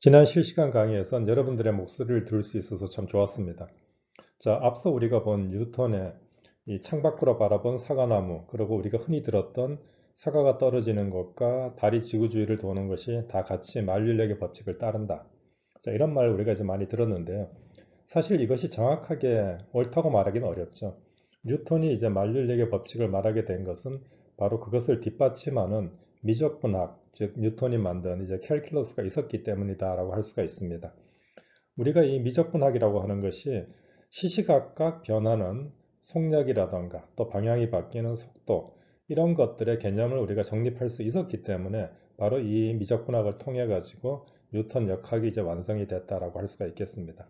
지난 실시간 강의에선 여러분들의 목소리를 들을 수 있어서 참 좋았습니다. 자, 앞서 우리가 본 뉴턴의 이 창밖으로 바라본 사과나무, 그리고 우리가 흔히 들었던 사과가 떨어지는 것과 달이 지구주위를 도는 것이 다 같이 만류인력의 법칙을 따른다. 자, 이런 말 우리가 이제 많이 들었는데요. 사실 이것이 정확하게 옳다고 말하기는 어렵죠. 뉴턴이 이제 만류인력의 법칙을 말하게 된 것은 바로 그것을 뒷받침하는 미적분학, 즉 뉴턴이 만든 이제 캘큘러스가 있었기 때문이다라고 할 수가 있습니다. 우리가 이 미적분학이라고 하는 것이 시시각각 변하는 속력이라던가 또 방향이 바뀌는 속도, 이런 것들의 개념을 우리가 정립할 수 있었기 때문에 바로 이 미적분학을 통해 가지고 뉴턴 역학이 이제 완성이 됐다라고 할 수가 있겠습니다.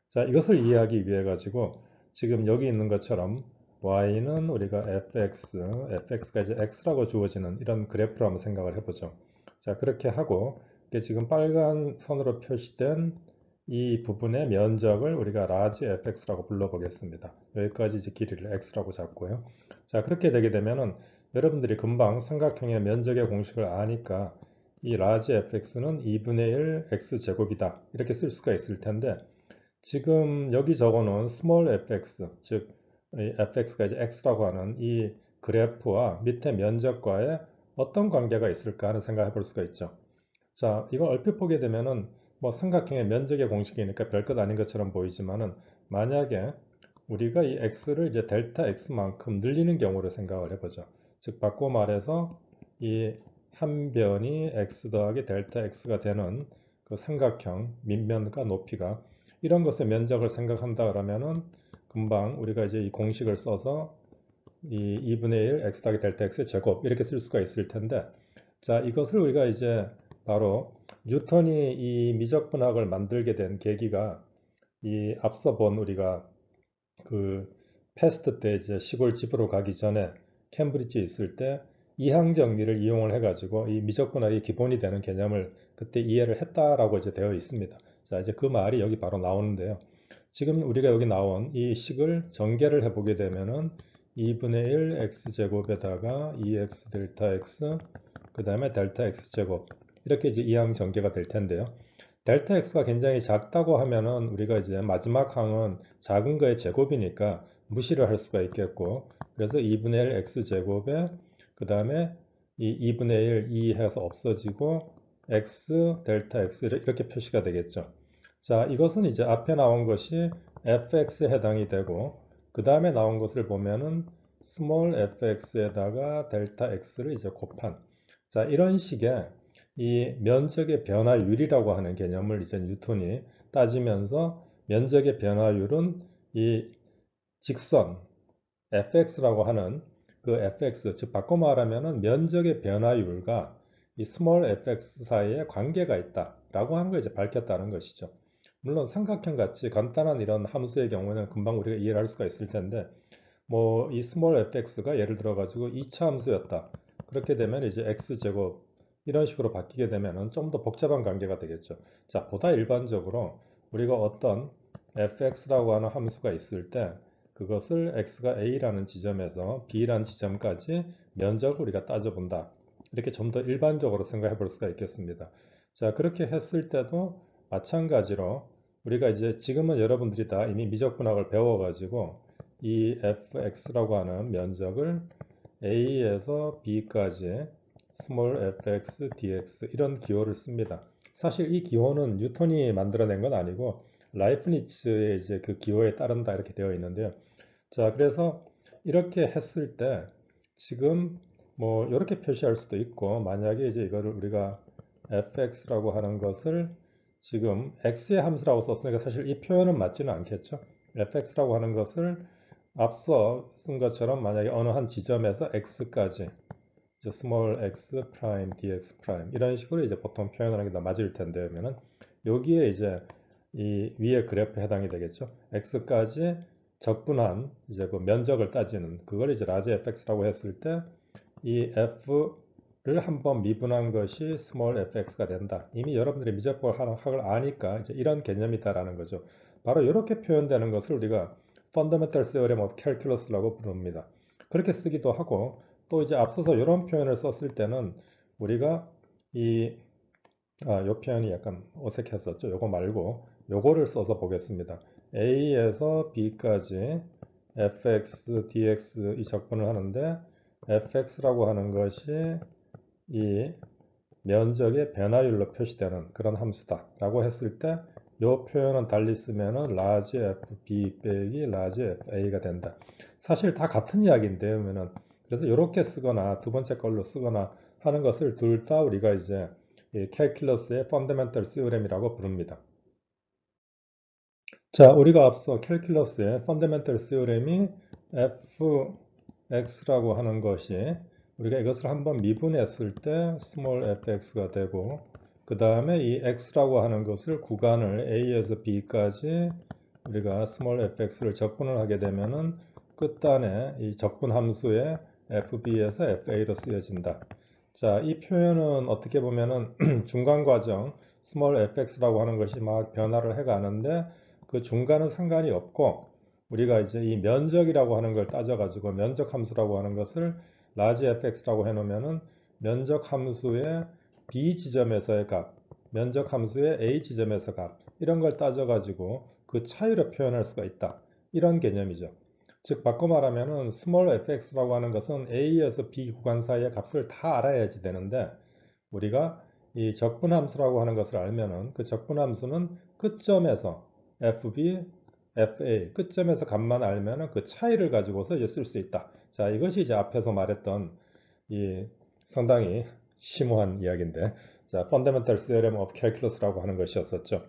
자, 이것을 이해하기 위해 가지고 지금 여기 있는 것처럼 y는 우리가 fx가 이제 x라고 주어지는 이런 그래프로 한번 생각을 해보죠. 자, 그렇게 하고 이게 지금 빨간 선으로 표시된 이 부분의 면적을 우리가 large fx라고 불러보겠습니다. 여기까지 이제 길이를 x라고 잡고요. 자, 그렇게 되게 되면은 여러분들이 금방 삼각형의 면적의 공식을 아니까 이 large fx는 2분의 1 x제곱이다, 이렇게 쓸 수가 있을 텐데, 지금 여기 적어놓은 small fx, 즉 fx가 이제 x라고 하는 이 그래프와 밑에 면적과의 어떤 관계가 있을까 하는 생각을 해볼 수가 있죠. 자, 이걸 얼핏 보게 되면은 뭐 삼각형의 면적의 공식이니까 별것 아닌 것처럼 보이지만은, 만약에 우리가 이 x를 이제 델타 x만큼 늘리는 경우를 생각을 해보죠. 즉 바꿔 말해서 이 한 변이 x 더하기 델타 x가 되는 그 삼각형 밑면과 높이가, 이런 것의 면적을 생각한다 그러면은 금방 우리가 이제 이 공식을 써서 이 2분의 1 x 더하기 델타 x의 제곱, 이렇게 쓸 수가 있을 텐데, 자, 이것을 우리가 이제 바로 뉴턴이 이 미적분학을 만들게 된 계기가, 이 앞서 본 우리가 그 패스트 때 이제 시골 집으로 가기 전에 캠브리지에 있을 때 이항 정리를 이용을 해가지고 이 미적분학의 기본이 되는 개념을 그때 이해를 했다라고 이제 되어 있습니다. 자, 이제 그 말이 여기 바로 나오는데요. 지금 우리가 여기 나온 이 식을 전개를 해보게 되면은 2분의 1 x제곱에다가 2x 델타 x, 그 다음에 델타 x제곱, 이렇게 이제 이항 전개가 될 텐데요. 델타 x가 굉장히 작다고 하면은 우리가 이제 마지막 항은 작은 거의 제곱이니까 무시를 할 수가 있겠고, 그래서 2분의 1 x제곱에 그 다음에 이 2분의 1 2 해서 없어지고 x 델타 x 이렇게 표시가 되겠죠. 자, 이것은 이제 앞에 나온 것이 fx에 해당이 되고, 그 다음에 나온 것을 보면은 small fx에다가 델타 x를 이제 곱한, 자, 이런 식의 이 면적의 변화율이라고 하는 개념을 이제 뉴턴이 따지면서, 면적의 변화율은 이 직선 fx라고 하는 그 fx, 즉 바꿔 말하면은 면적의 변화율과 이 small fx 사이에 관계가 있다라고 하는 걸 이제 밝혔다는 것이죠. 물론 삼각형 같이 간단한 이런 함수의 경우는 금방 우리가 이해를 할 수가 있을 텐데, 뭐 이 small fx가 예를 들어 가지고 2차 함수였다, 그렇게 되면 이제 x제곱 이런 식으로 바뀌게 되면 좀 더 복잡한 관계가 되겠죠. 자, 보다 일반적으로 우리가 어떤 fx라고 하는 함수가 있을 때 그것을 x가 a라는 지점에서 b라는 지점까지 면적을 우리가 따져본다, 이렇게 좀 더 일반적으로 생각해 볼 수가 있겠습니다. 자, 그렇게 했을 때도 마찬가지로 우리가 이제 지금은 여러분들이 다 이미 미적분학을 배워가지고 이 fx라고 하는 면적을 a에서 b까지 small fx dx, 이런 기호를 씁니다. 사실 이 기호는 뉴턴이 만들어낸 건 아니고 라이프니츠의 이제 그 기호에 따른다, 이렇게 되어 있는데요. 자, 그래서 이렇게 했을 때 지금 뭐 이렇게 표시할 수도 있고, 만약에 이제 이거를 우리가 fx라고 하는 것을 지금 x의 함수라고 썼으니까 사실 이 표현은 맞지는 않겠죠. fx라고 하는 것을 앞서 쓴 것처럼 만약에 어느 한 지점에서 x까지 이제 small x 프라임 dx 프라임, 이런 식으로 이제 보통 표현하는 게 더 맞을 텐데, 그러면은 여기에 이제 이 위에 그래프에 해당이 되겠죠. x까지 적분한 이제 그 면적을 따지는 그걸 이제 large fx라고 했을 때 이 f를 한번 미분한 것이 small fx가 된다. 이미 여러분들이 미적분학을 아니까 이제 이런 개념이다라는 거죠. 바로 이렇게 표현되는 것을 우리가 Fundamental Theorem of Calculus라고 부릅니다. 그렇게 쓰기도 하고, 또 이제 앞서서 이런 표현을 썼을 때는 우리가 이 요 표현이 약간 어색했었죠. 요거 말고 요거를 써서 보겠습니다. A에서 B까지 fx, dx 이 적분을 하는데 fx라고 하는 것이 이 면적의 변화율로 표시되는 그런 함수다 라고 했을 때 이 표현은 달리 쓰면은 large fb 빼기 large fa가 된다. 사실 다 같은 이야기인데요. 그래서 이렇게 쓰거나 두 번째 걸로 쓰거나 하는 것을 둘 다 우리가 이제 이 캘큘러스의 펀더멘털 시오렘이라고 부릅니다. 자, 우리가 앞서 캘큘러스의 펀더멘털 시오렘이 fx라고 하는 것이 우리가 이것을 한번 미분했을 때 스몰 fx가 되고 그 다음에 이 x라고 하는 것을 구간을 a에서 b까지 우리가 스몰 fx를 적분을 하게 되면은 끝단에 이 적분 함수의 fb에서 fa로 쓰여진다. 자, 이 표현은 어떻게 보면은 중간 과정 스몰 fx라고 하는 것이 막 변화를 해 가는데 그 중간은 상관이 없고 우리가 이제 이 면적이라고 하는 걸 따져가지고 면적 함수라고 하는 것을 large fx라고 해놓으면은 면적 함수의 b 지점에서의 값, 면적 함수의 a 지점에서 값 이런 걸 따져가지고 그 차이로 표현할 수가 있다. 이런 개념이죠. 즉 바꿔 말하면은 small fx라고 하는 것은 a에서 b 구간 사이의 값을 다 알아야지 되는데 우리가 이 적분함수라고 하는 것을 알면은 그 적분함수는 끝점에서 fb, fa 끝점에서 값만 알면은 그 차이를 가지고서 이제 쓸 수 있다. 자, 이것이 이제 앞에서 말했던 이 상당히 심오한 이야기인데, 자, Fundamental Theorem of Calculus라고 하는 것이었었죠.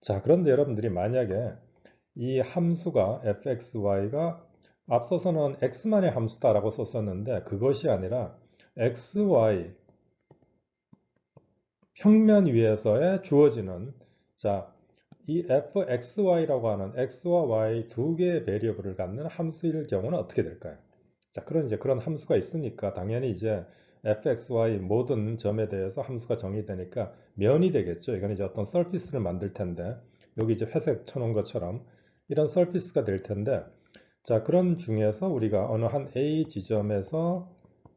자, 그런데 여러분들이 만약에 이 함수가 fxy가 앞서서는 x만의 함수다라고 썼었는데 그것이 아니라 xy 평면 위에서의 주어지는 자, 이 fxy라고 하는 x와 y 두 개의 베리어블을 갖는 함수일 경우는 어떻게 될까요? 자, 그런 함수가 있으니까 당연히 이제 fxy 모든 점에 대해서 함수가 정의되니까 면이 되겠죠. 이건 이제 어떤 서피스를 만들 텐데 여기 이제 회색 쳐놓은 것처럼 이런 서피스가 될 텐데 자, 그런 중에서 우리가 어느 한 A 지점에서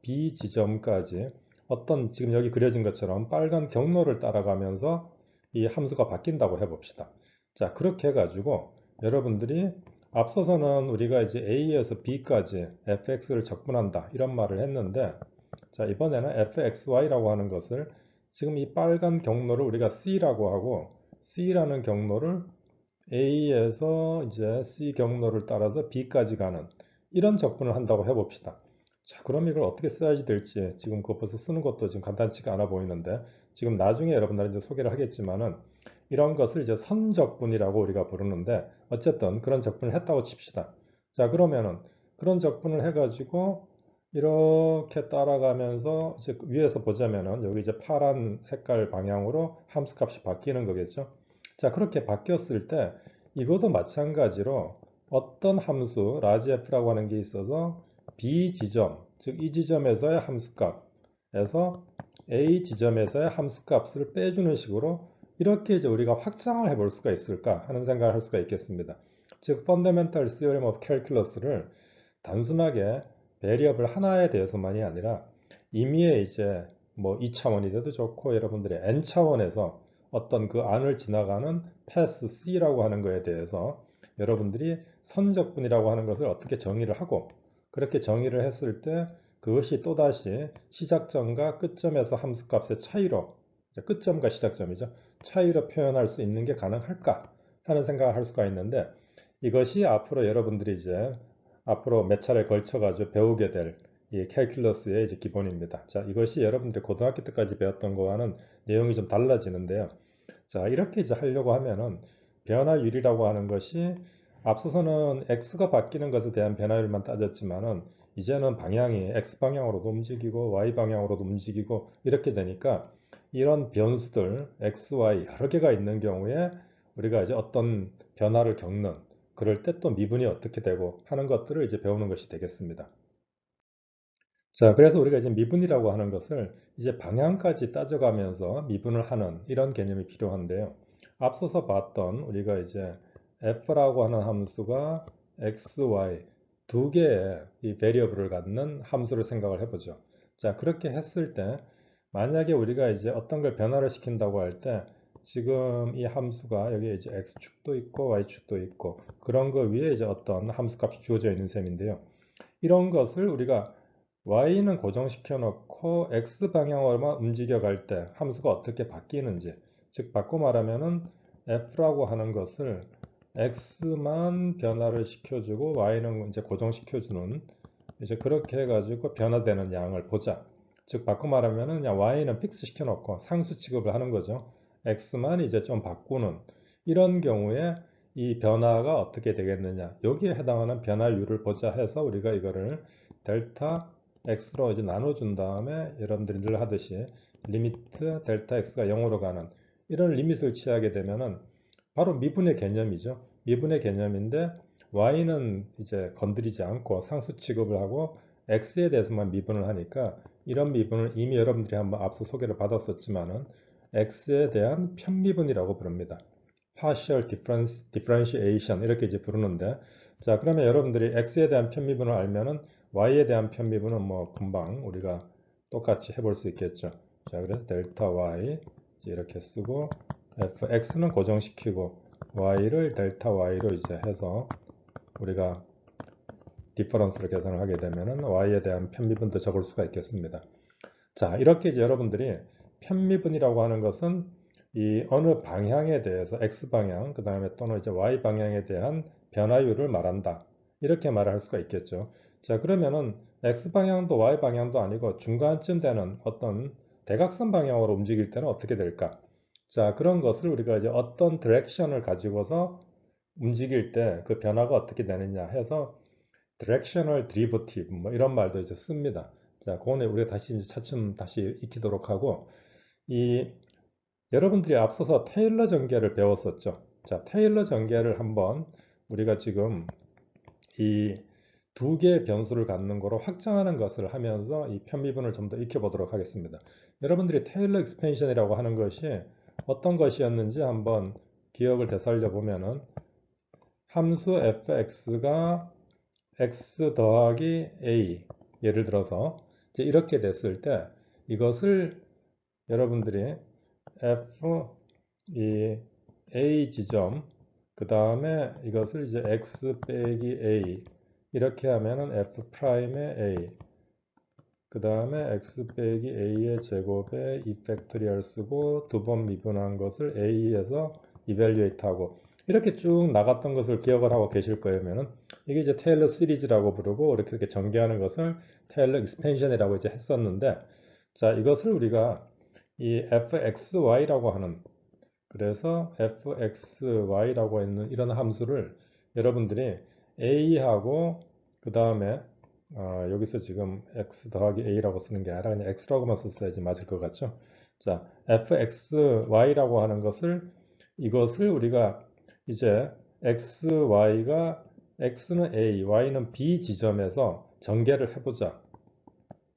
B 지점까지 어떤 지금 여기 그려진 것처럼 빨간 경로를 따라가면서 이 함수가 바뀐다고 해봅시다. 자, 그렇게 해가지고 여러분들이 앞서서는 우리가 이제 A에서 B까지 fx를 적분한다 이런 말을 했는데 자, 이번에는 fxy라고 하는 것을 지금 이 빨간 경로를 우리가 C라고 하고 C라는 경로를 A에서 이제 C 경로를 따라서 B까지 가는 이런 적분을 한다고 해봅시다. 자, 그럼 이걸 어떻게 써야지 될지 지금 그거 벌써 쓰는 것도 지금 간단치가 않아 보이는데 지금 나중에 여러분들이 이제 소개를 하겠지만은 이런 것을 이제 선적분이라고 우리가 부르는데 어쨌든 그런 적분을 했다고 칩시다. 자, 그러면은 그런 적분을 해가지고 이렇게 따라가면서 이제 위에서 보자면은 여기 이제 파란 색깔 방향으로 함수값이 바뀌는 거겠죠. 자, 그렇게 바뀌었을 때 이것도 마찬가지로 어떤 함수, 라지 f라고 하는 게 있어서 B 지점, 즉 이 지점에서의 함수값에서 A 지점에서의 함수값을 빼주는 식으로 이렇게 이제 우리가 확장을 해볼 수가 있을까 하는 생각을 할 수가 있겠습니다. 즉, Fundamental Theorem of Calculus를 단순하게 베리어블 하나에 대해서만이 아니라 임의의 이제 뭐 2차원이 돼도 좋고 여러분들의 n차원에서 어떤 그 안을 지나가는 패스 C라고 하는 거에 대해서 여러분들이 선적분이라고 하는 것을 어떻게 정의를 하고 그렇게 정의를 했을 때 그것이 또다시 시작점과 끝점에서 함수값의 차이로 끝점과 시작점이죠. 차이로 표현할 수 있는 게 가능할까 하는 생각을 할 수가 있는데 이것이 앞으로 여러분들이 이제 앞으로 몇 차례 걸쳐 가지고 배우게 될 이 캘큘러스의 이제 기본입니다. 자, 이것이 여러분들이 고등학교 때까지 배웠던 거와는 내용이 좀 달라지는데요. 자, 이렇게 이제 하려고 하면은 변화율이라고 하는 것이 앞서서는 x가 바뀌는 것에 대한 변화율만 따졌지만은 이제는 방향이 x 방향으로도 움직이고 y 방향으로도 움직이고 이렇게 되니까 이런 변수들 x, y 여러 개가 있는 경우에 우리가 이제 어떤 변화를 겪는 그럴 때 또 미분이 어떻게 되고 하는 것들을 이제 배우는 것이 되겠습니다. 자, 그래서 우리가 이제 미분이라고 하는 것을 이제 방향까지 따져가면서 미분을 하는 이런 개념이 필요한데요. 앞서서 봤던 우리가 이제 f라고 하는 함수가 x, y 두 개의 이 베리어블을 갖는 함수를 생각을 해보죠. 자, 그렇게 했을 때 만약에 우리가 이제 어떤 걸 변화를 시킨다고 할 때 지금 이 함수가 여기에 이제 x축도 있고 y축도 있고 그런 거 위에 이제 어떤 함수 값이 주어져 있는 셈인데요. 이런 것을 우리가 y는 고정시켜 놓고 x 방향으로만 움직여 갈 때 함수가 어떻게 바뀌는지, 즉 바꿔 말하면은 f라고 하는 것을 x만 변화를 시켜주고 y는 이제 고정시켜주는, 이제 그렇게 해가지고 변화되는 양을 보자. 즉 바꿔 말하면은 그냥 y는 픽스 시켜놓고 상수 취급을 하는 거죠. x만 이제 좀 바꾸는 이런 경우에 이 변화가 어떻게 되겠느냐, 여기에 해당하는 변화율을 보자 해서 우리가 이거를 델타 x로 이제 나눠준 다음에 여러분들이 늘 하듯이 리미트 델타 x가 0으로 가는 이런 리밋을 취하게 되면은 바로 미분의 개념이죠. 미분의 개념인데 y는 이제 건드리지 않고 상수 취급을 하고 x에 대해서만 미분을 하니까, 이런 미분을 이미 여러분들이 한번 앞서 소개를 받았었지만은 x에 대한 편미분이라고 부릅니다. partial differentiation 이렇게 이제 부르는데, 자 그러면 여러분들이 x에 대한 편미분을 알면은 y에 대한 편미분은 뭐 금방 우리가 똑같이 해볼 수 있겠죠. 자 그래서 델타 y 이렇게 쓰고 fx는 고정시키고 y를 델타 y로 이제 해서 우리가 디퍼런스를 계산을 하게 되면은 y에 대한 편미분도 적을 수가 있겠습니다. 자, 이렇게 이제 여러분들이 편미분이라고 하는 것은 이 어느 방향에 대해서 x방향, 그 다음에 또는 이제 y방향에 대한 변화율을 말한다. 이렇게 말을 할 수가 있겠죠. 자, 그러면은 x방향도 y방향도 아니고 중간쯤 되는 어떤 대각선 방향으로 움직일 때는 어떻게 될까? 자, 그런 것을 우리가 이제 어떤 디렉션을 가지고서 움직일 때 그 변화가 어떻게 되느냐 해서 directional derivative 뭐 이런 말도 이제 씁니다. 자, 그거는 우리가 다시 이제 차츰 다시 익히도록 하고, 이 여러분들이 앞서서 테일러 전개를 배웠었죠. 자, 테일러 전개를 한번 우리가 지금 이 두 개의 변수를 갖는 거로 확장하는 것을 하면서 이 편미분을 좀 더 익혀보도록 하겠습니다. 여러분들이 테일러 익스펜션이라고 하는 것이 어떤 것이었는지 한번 기억을 되살려 보면은 함수 fx가 x 더하기 a, 예를 들어서 이제 이렇게 됐을 때 이것을 여러분들이 f 이 a 지점, 그 다음에 이것을 이제 x 빼기 a 이렇게 하면은 f 프라임의 a, 그 다음에 x 빼기 a의 제곱에 2 팩토리얼 쓰고 두 번 미분한 것을 a에서 이벨리에이트 하고 이렇게 쭉 나갔던 것을 기억을 하고 계실 거면은 이게 이제 테일러 시리즈라고 부르고, 이렇게 전개하는 것을 테일러 익스펜션이라고 이제 했었는데, 자 이것을 우리가 이 fxy라고 하는, 그래서 fxy라고 있는 이런 함수를 여러분들이 a하고 그 다음에 여기서 지금 x 더하기 a라고 쓰는 게 아니라 그냥 x라고만 썼어야지 맞을 것 같죠. 자 fxy라고 하는 것을, 이것을 우리가 이제 xy가 x는 a, y는 b 지점에서 전개를 해보자,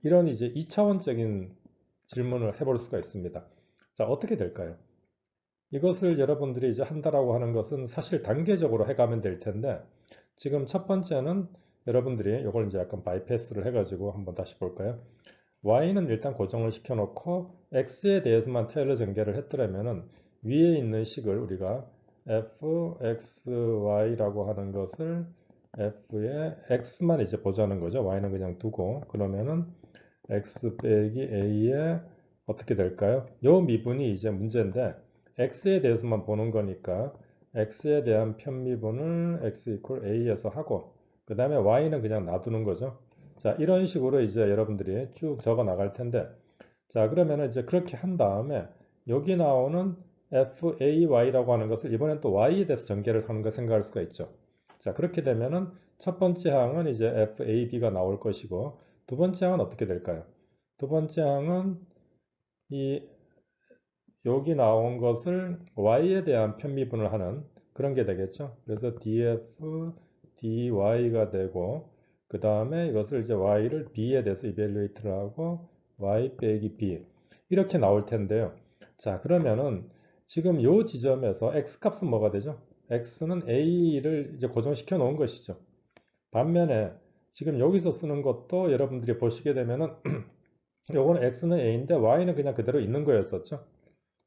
이런 이제 2차원적인 질문을 해볼 수가 있습니다. 자 어떻게 될까요? 이것을 여러분들이 이제 한다라고 하는 것은 사실 단계적으로 해가면 될 텐데, 지금 첫 번째는 여러분들이 이걸 이제 약간 바이패스를 해가지고 한번 다시 볼까요? y는 일단 고정을 시켜놓고 x에 대해서만 테일러 전개를 했더라면은 위에 있는 식을 우리가 fxy라고 하는 것을 f에 x만 이제 보자는 거죠. y는 그냥 두고, 그러면은 x 빼기 a에 어떻게 될까요? 요 미분이 이제 문제인데 x에 대해서만 보는 거니까 x에 대한 편미분을 x 이퀄 a에서 하고, 그 다음에 y는 그냥 놔두는 거죠. 자 이런 식으로 이제 여러분들이 쭉 적어 나갈 텐데, 자 그러면 이제 그렇게 한 다음에 여기 나오는 fay라고 하는 것을 이번엔 또 y에 대해서 전개를 하는 걸 생각할 수가 있죠. 자 그렇게 되면은 첫 번째 항은 이제 fab가 나올 것이고, 두 번째 항은 어떻게 될까요? 두 번째 항은 이 여기 나온 것을 y에 대한 편미분을 하는 그런 게 되겠죠. 그래서 df dy가 되고, 그 다음에 이것을 이제 y를 b에 대해서 이벨리에이트를 하고 y 빼기 b 이렇게 나올 텐데요. 자 그러면은 지금 요 지점에서 x 값은 뭐가 되죠? x는 a를 이제 고정시켜 놓은 것이죠. 반면에 지금 여기서 쓰는 것도 여러분들이 보시게 되면은 요거는 x는 a인데 y는 그냥 그대로 있는 거였었죠.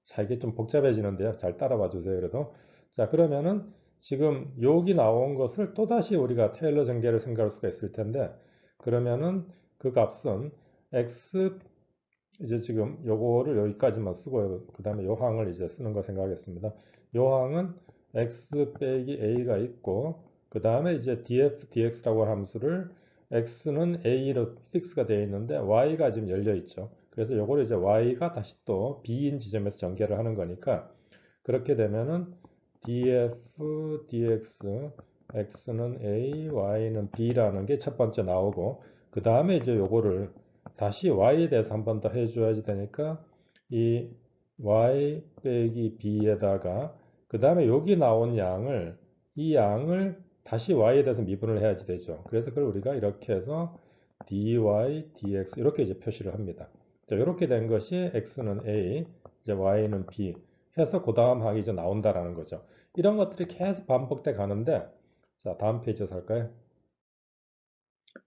자, 이게 좀 복잡해지는데요. 잘 따라봐 주세요. 그래도. 자, 그러면은 지금 여기 나온 것을 또다시 우리가 테일러 전개를 생각할 수가 있을 텐데, 그러면은 그 값은 x, 이제 지금 요거를 여기까지만 쓰고요. 그 다음에 요 항을 이제 쓰는 걸 생각하겠습니다. 요 항은 x 빼기 a가 있고, 그 다음에 이제 df, dx라고 하는 함수를 x는 a로 픽스가 되어 있는데 y가 지금 열려 있죠. 그래서 요거를 이제 y가 다시 또 b인 지점에서 전개를 하는 거니까 그렇게 되면은 df, dx, x는 a, y는 b라는 게 첫 번째 나오고 그 다음에 이제 요거를 다시 y에 대해서 한 번 더 해줘야지 되니까 이 y 빼기 b에다가 그 다음에 여기 나온 양을 이 양을 다시 y에 대해서 미분을 해야지 되죠. 그래서 그걸 우리가 이렇게 해서 dy, dx 이렇게 이제 표시를 합니다. 자, 이렇게 된 것이 x는 a, 이제 y는 b 해서 그 다음 항이 이제 나온다라는 거죠. 이런 것들이 계속 반복돼 가는데 자, 다음 페이지에서 할까요?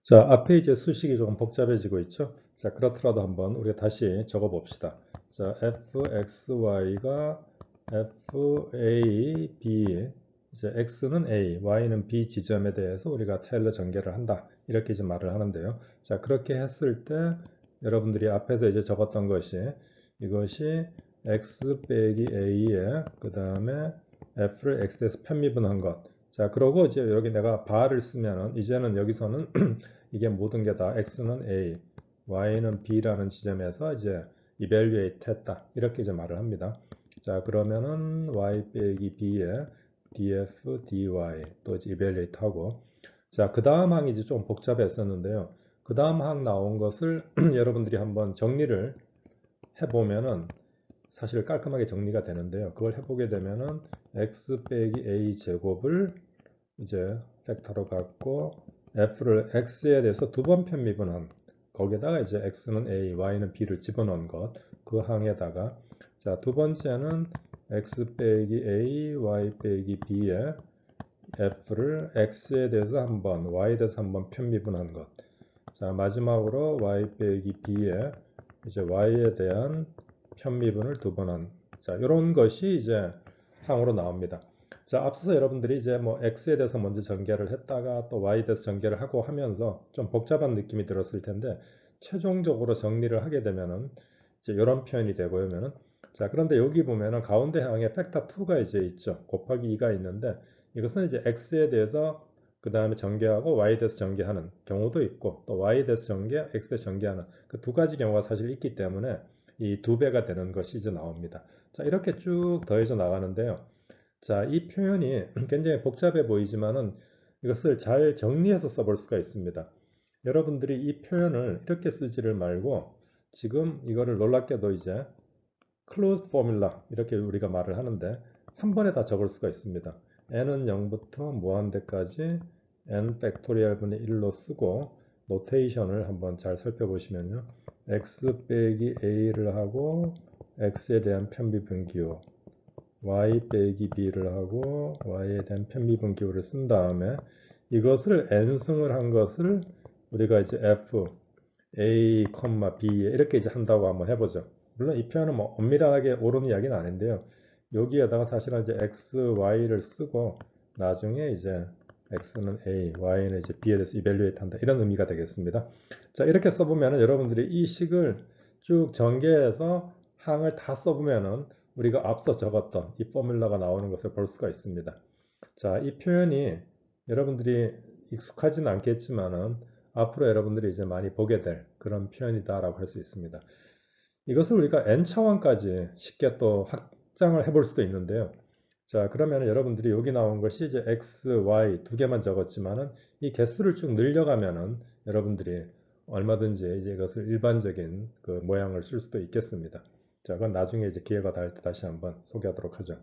자, 앞에 이제 수식이 조금 복잡해지고 있죠. 자, 그렇더라도 한번 우리가 다시 적어 봅시다. 자, fxy가 fa, b, 이제 x는 a, y는 b 지점에 대해서 우리가 테일러 전개를 한다. 이렇게 이제 말을 하는데요. 자, 그렇게 했을 때 여러분들이 앞에서 이제 적었던 것이 이것이 x 빼기 a에 그 다음에 f를 x에서 편미분한 것. 자, 그러고 이제 여기 내가 bar을 쓰면은 이제는 여기서는 이게 모든 게 다 x는 a, y는 b라는 지점에서 이제 evaluate 했다. 이렇게 이제 말을 합니다. 자, 그러면은 y 빼기 b에 df, dy 또 이제 evaluate 하고 자, 그 다음 항이 이제 좀 복잡했었는데요. 그 다음 항 나온 것을 여러분들이 한번 정리를 해보면은 사실 깔끔하게 정리가 되는데요. 그걸 해보게 되면은 x 빼기 a 제곱을 이제 팩터로 갖고 f를 x에 대해서 두 번 편미분한 거기에다가 이제 x는 a, y는 b를 집어넣은 것 그 항에다가 자, 두 번째는 x 빼기 a, y 빼기 b에 f를 x에 대해서 한번, y에 대해서 한번 편미분한 것. 자, 마지막으로 y 빼기 b에 이제 y에 대한 편미분을 두 번 한. 자, 이런 것이 이제 항으로 나옵니다. 자, 앞서서 여러분들이 이제 뭐 x에 대해서 먼저 전개를 했다가 또 y에 대해서 전개를 하고 하면서 좀 복잡한 느낌이 들었을 텐데 최종적으로 정리를 하게 되면은 이제 이런 표현이 되고요. 자, 그런데 여기 보면은 가운데 항에 팩터 2가 이제 있죠. 곱하기 2가 있는데 이것은 이제 x에 대해서 그 다음에 전개하고 y에 대해서 전개하는 경우도 있고 또 y에 대해서 전개, x에 대해서 전개하는 그 두 가지 경우가 사실 있기 때문에 이 두 배가 되는 것이 이제 나옵니다. 자, 이렇게 쭉 더해져 나가는데요. 자, 이 표현이 굉장히 복잡해 보이지만은 이것을 잘 정리해서 써볼 수가 있습니다. 여러분들이 이 표현을 이렇게 쓰지를 말고 지금 이거를 놀랍게도 이제 closed formula 이렇게 우리가 말을 하는데 한 번에 다 적을 수가 있습니다. n은 0부터 무한대까지 n 팩토리얼 분의 1로 쓰고 노테이션을 한번 잘 살펴보시면요. x 빼기 a를 하고 x에 대한 편비분 기호 y 빼기 b를 하고 y에 대한 편미분 기호를 쓴 다음에 이것을 n승을 한 것을 우리가 이제 f, a, b에 이렇게 이제 한다고 한번 해보죠. 물론 이 표현은 뭐 엄밀하게 옳은 이야기는 아닌데요. 여기에다가 사실은 이제 x, y를 쓰고 나중에 이제 x는 a, y는 이제 b에 대해서 evaluate 한다. 이런 의미가 되겠습니다. 자, 이렇게 써보면 여러분들이 이 식을 쭉 전개해서 항을 다 써보면은 우리가 앞서 적었던 이 포뮬러가 나오는 것을 볼 수가 있습니다. 자, 이 표현이 여러분들이 익숙하지는 않겠지만은 앞으로 여러분들이 이제 많이 보게 될 그런 표현이다라고 할 수 있습니다. 이것을 우리가 n 차원까지 쉽게 또 확장을 해볼 수도 있는데요. 자, 그러면 여러분들이 여기 나온 것이 이제 x, y 두 개만 적었지만은 이 개수를 쭉 늘려가면은 여러분들이 얼마든지 이제 이것을 일반적인 그 모양을 쓸 수도 있겠습니다. 자, 그건 나중에 이제 기회가 닿을 때 다시 한번 소개하도록 하죠.